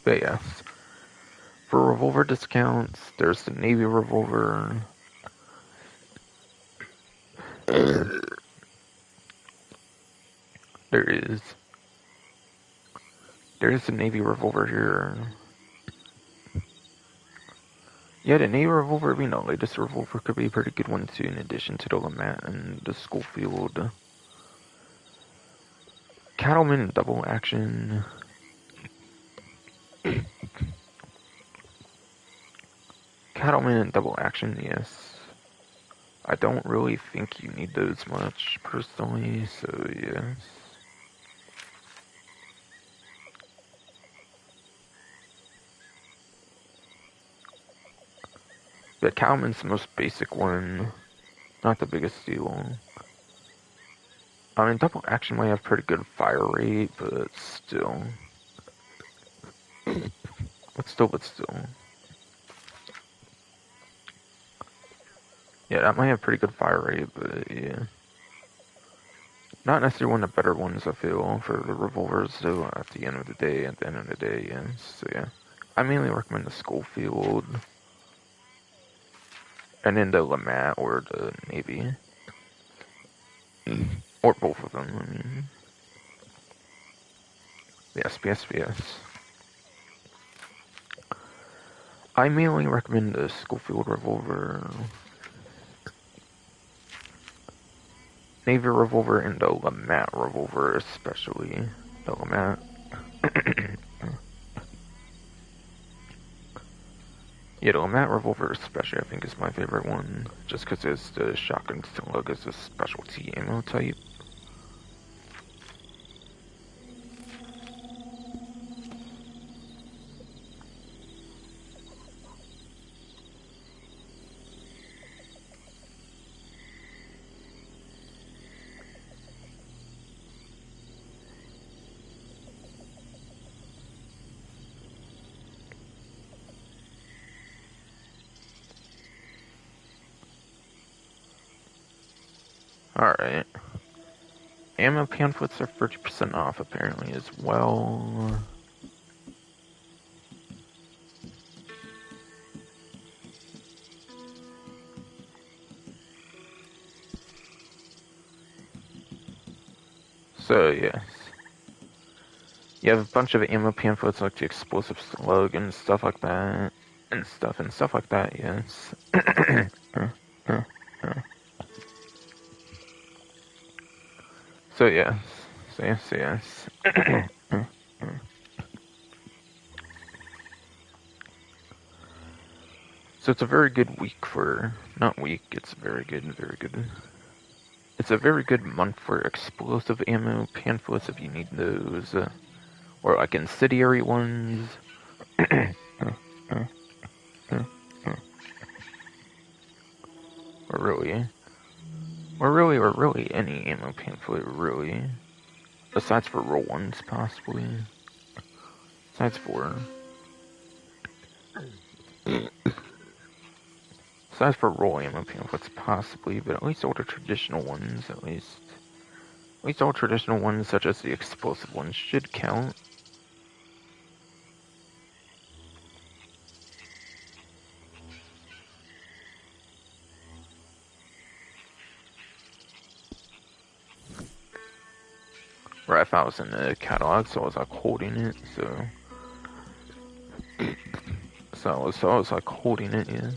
But yes, for revolver discounts, there's the Navy revolver. There is the Navy revolver here. Yeah, the Navy revolver, you know, like this revolver could be a pretty good one too, in addition to the Lamat and the Schofield. Cattleman double action. Cattleman and double action, yes. I don't really think you need those much, personally, so yes. But Cattleman's the most basic one, not the biggest deal. I mean, double action might have pretty good fire rate, but still. But still. Yeah, that might have pretty good fire rate, but yeah. Not necessarily one of the better ones, I feel, for the revolvers, though, at the end of the day, yeah. So, yeah. I mainly recommend the Schofield, and then the Lamat or the Navy. Or both of them, I mean. Yes. I mainly recommend the Schofield revolver, Navy revolver, and the Lamat revolver, especially. The Lamat. Yeah, the Lamat revolver especially, I think, is my favorite one, just because it's the shotgun slug as a specialty ammo type. Alright. Ammo pamphlets are 30% off, apparently, as well. So, yes. You have a bunch of ammo pamphlets like the explosive slug and stuff like that. And stuff like that, yes. So, yes. Yes. So it's a very good week for, not week, it's very good. It's a very good month for explosive ammo pamphlets if you need those. Or like incendiary ones. Or really any ammo pamphlet, really. Besides for roll ones, possibly. Besides for roll ammo pamphlets, possibly, but at least all the traditional ones, at least all traditional ones, such as the explosive ones, should count. Right, if I was in the catalog, so I was like holding it, so I was like holding it, yes.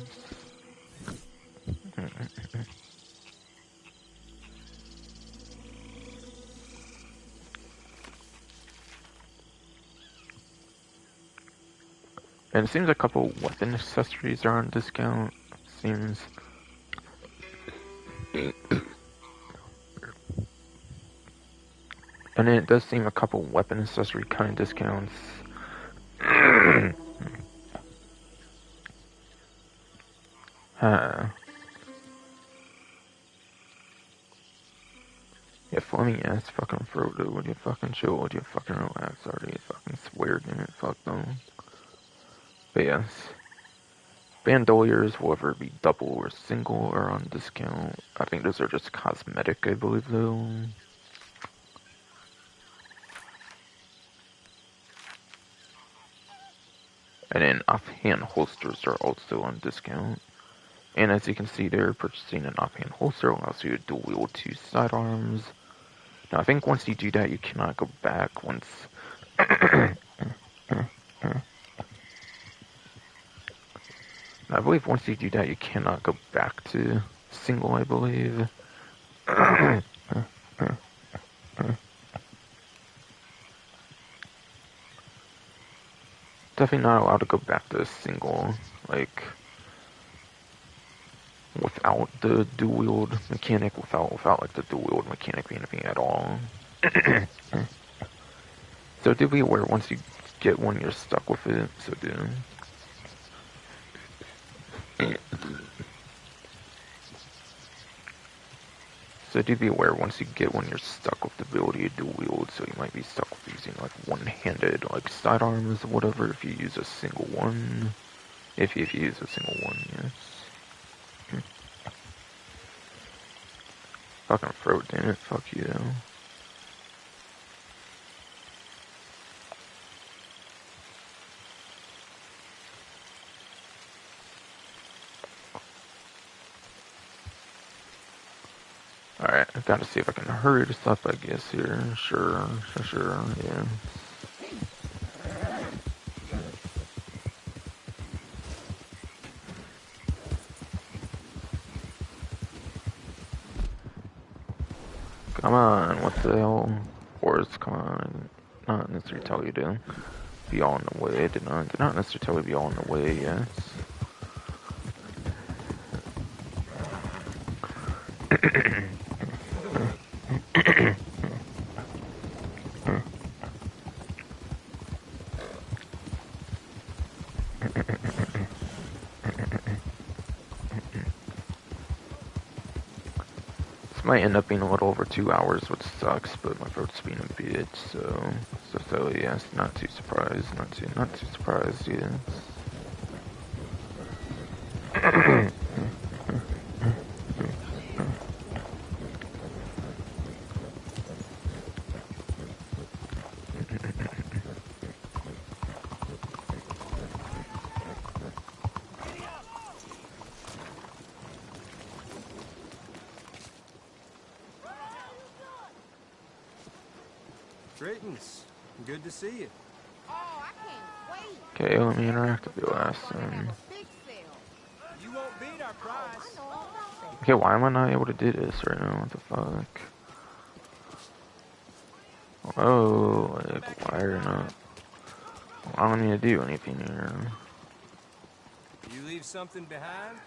And it seems a couple weapon accessories are on discount. Seems. And then it does seem a couple weapon accessory kind of discounts. Yeah, Fleming ass fucking Frodo, would you fucking chill, would you fucking relax already, fucking swear, damn it, fuck them. But yes. Bandoliers will ever be double or single or on discount. I think those are just cosmetic, I believe, though. And then offhand holsters are also on discount. And as you can see there, purchasing an offhand holster allows you to dual wield 2 sidearms. Now I think once you do that, you cannot go back once... I believe once you do that, you cannot go back to single, I believe. Definitely not allowed to go back to single, like, without the dual wield mechanic, without like the dual wield mechanic being anything at all. So do be aware once you get one, you're stuck with it, so do. So do be aware once you get one, you're stuck with the ability to dual wield, so you might be stuck with using like one-handed like sidearms or whatever if you use a single one. If you use a single one, yes. Fucking throat, damn it, fuck you though. Alright, I gotta see if I can hurry this up, I guess, here. Sure, yeah. Come on, what the hell? Forrest, come on. Not necessarily tell you to be on the way. Did not necessarily tell you to be on the way, yes. This might end up being a little over 2 hours, which sucks, but my throat's being a bitch, so yes, not too surprised, not too surprised, yes. Greetings. Good to see you. Oh, I can't wait. Okay, let me interact with you last then. You won't beat our price. Okay, why am I not able to do this right now? What the fuck? Oh, like, why are you not allowing me to do anything here? You leave something behind?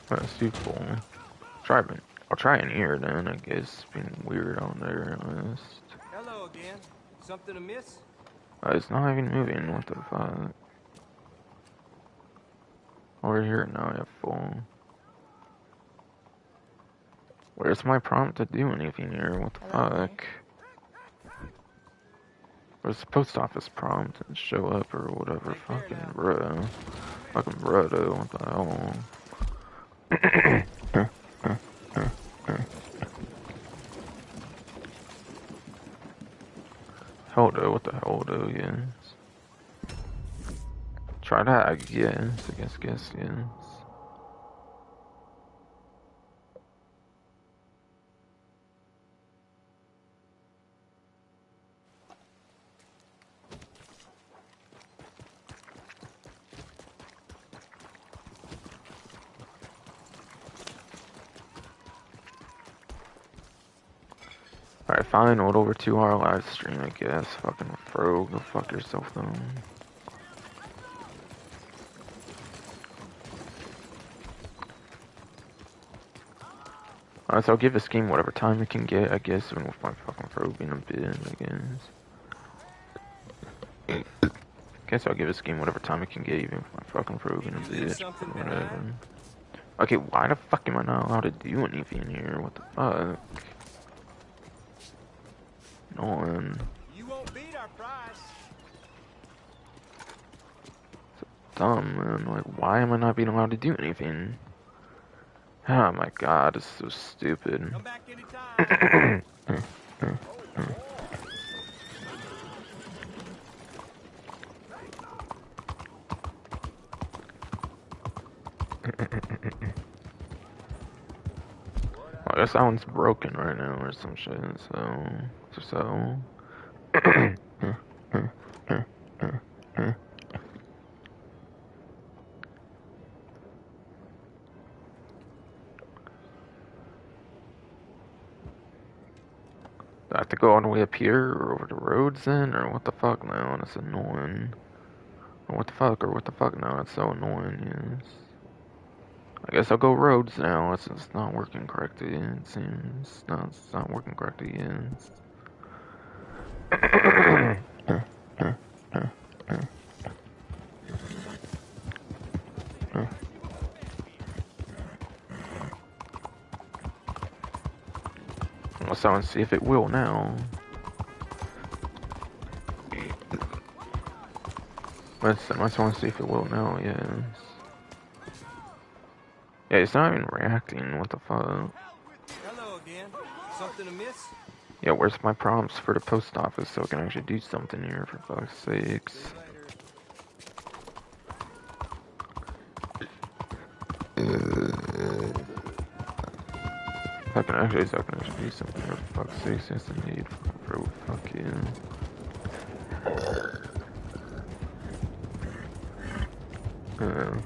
That's too cool. I'll try an ear then, I guess. Being weird on there, honest. Hello again. Something amiss? It's not even moving, what the fuck? Over here now, I have full. Where's my prompt to do anything here? What the fuck? Where's the post office prompt and show up or whatever? Fucking bruh. Fucking bruh, though. What the hell? Hell, though. What the hell, though? Yes. Try that, I guess. Guess, yes. Alright, fine, old over 2 hour live stream, I guess. Fucking throw, go fuck yourself though. Alright, so I'll give this game whatever time it can get, I guess, even with my fucking throw being a bit, I guess I'll give this game whatever time it can get, even with my fucking throw being a bitch, or whatever. Okay, why the fuck am I not allowed to do anything here? What the fuck? No one. You won't beat our price. So dumb, man. Like, why am I not being allowed to do anything? Oh my god, it's so stupid. Come back anytime. I guess that one's broken right now or some shit, so. Do I have to go all the way up here or over the roads then? Or what the fuck now? That's annoying. Or what the fuck now? That's so annoying, yes. I guess I'll go roads now. It's not working correctly, it seems. No, it's not working correctly, yes. Let's go and see if it will now. Let's want to see if it will now, yes. Yeah, it's not even reacting, what the fuck? Hello again. Something amiss? Yeah, where's my prompts for the post office so I can actually do something here, for fuck's sakes? See you later. I can actually do something for fuck's sakes, yes indeed. Fuck you. Uh,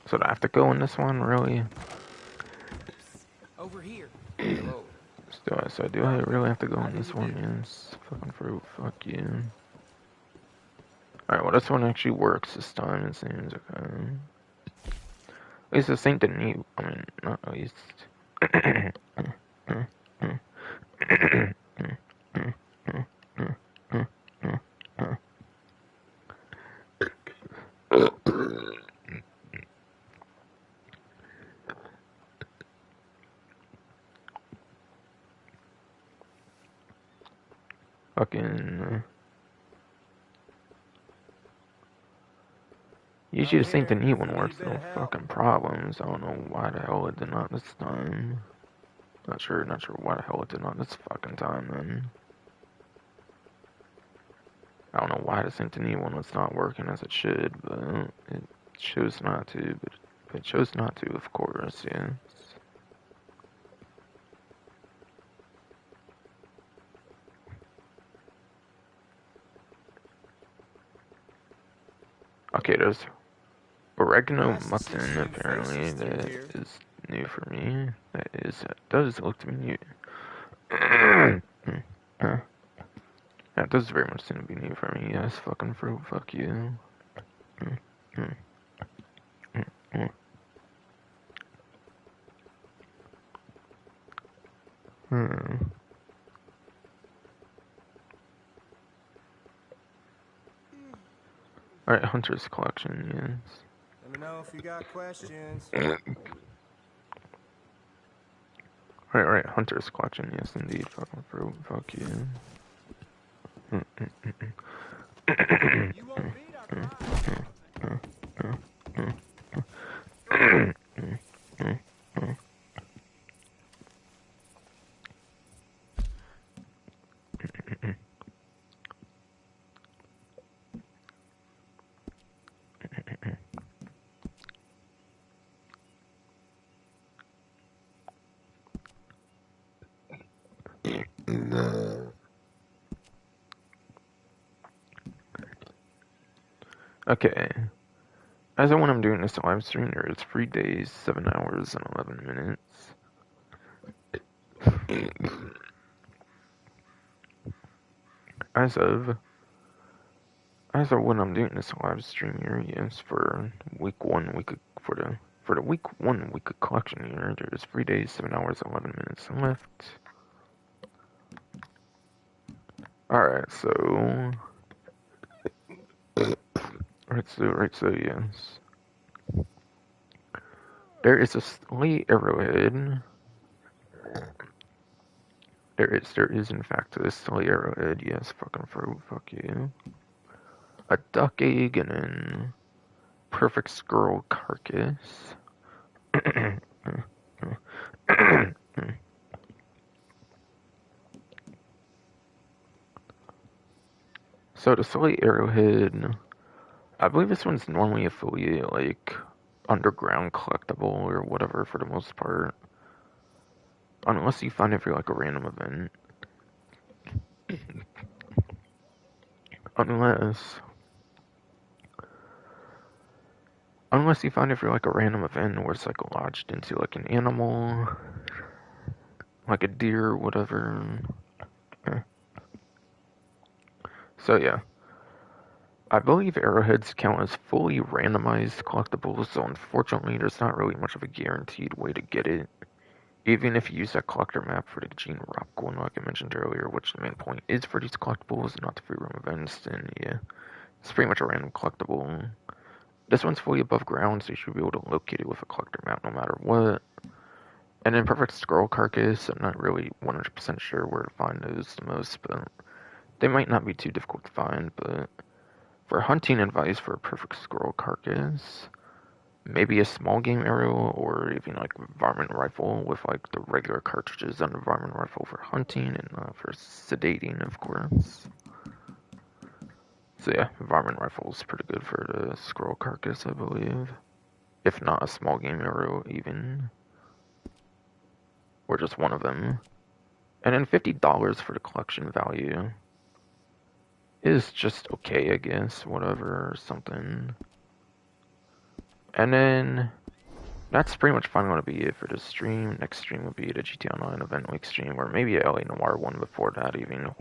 So do I have to go in this one, really? Over here. Hello. So do I really have to go How in do this you one? do? Yes. Fucking fruit. Fuck you. Alright, well this one actually works this time, it seems. Okay. At least this ain't the new. I mean, not at least. Fucking. Usually this ain't the new one works, no fucking problems. I don't know why the hell it did not this time. Not sure why the hell it did not this fucking time then. I don't know why this ain't the new one was not working as it should, but it chose not to, but But chose not to, of course, yes. Okay, there's oregano Nice to see mutton, some new apparently, faces through that here. is new for me. That does look to be new. That does very much seem to be new for me, yes, fucking fruit, fuck you. Alright, Hunter's Collection, yes. Let me know if you got questions. Right, Hunter's Collection, yes indeed, fucking fruit, fuck you. You won't beat our Okay. As of when I'm doing this live stream, there is 3 days, 7 hours, and 11 minutes. As of when I'm doing this live stream here, yes, for week 1, for the week 1 week of collection here, there's 3 days, 7 hours, 11 minutes left. Alright, so... Right, so, yes. There is a slate arrowhead. There is in fact a slate arrowhead, yes, fucking fruit, fuck you. A duck egg and then perfect squirrel carcass. So the slate arrowhead, I believe this one's normally affiliated like underground collectible or whatever for the most part. Unless you find it through like a random event. Unless you find it through like a random event where it's like lodged into like an animal, like a deer or whatever. So yeah. I believe arrowheads count as fully randomized collectibles, so unfortunately there's not really much of a guaranteed way to get it. Even if you use that collector map for the Gene Rock one, like I mentioned earlier, which the main point is for these collectibles, not the free roam events, then yeah, it's pretty much a random collectible. This one's fully above ground, so you should be able to locate it with a collector map no matter what. And then Perfect Squirrel Carcass, I'm not really 100% sure where to find those the most, but they might not be too difficult to find, but for hunting advice for a Perfect Squirrel Carcass, maybe a small game arrow or even like varmint rifle with like the regular cartridges on the varmint rifle for hunting and for sedating, of course. So yeah, varmint rifle is pretty good for the squirrel carcass, I believe. If not a small game arrow, even, or just one of them. And then $50 for the collection value is just okay, I guess. Whatever, or something. And then that's pretty much finally going to be it for this stream. Next stream will be the GTA Online Event Week stream, or maybe a LA Noire one before that even.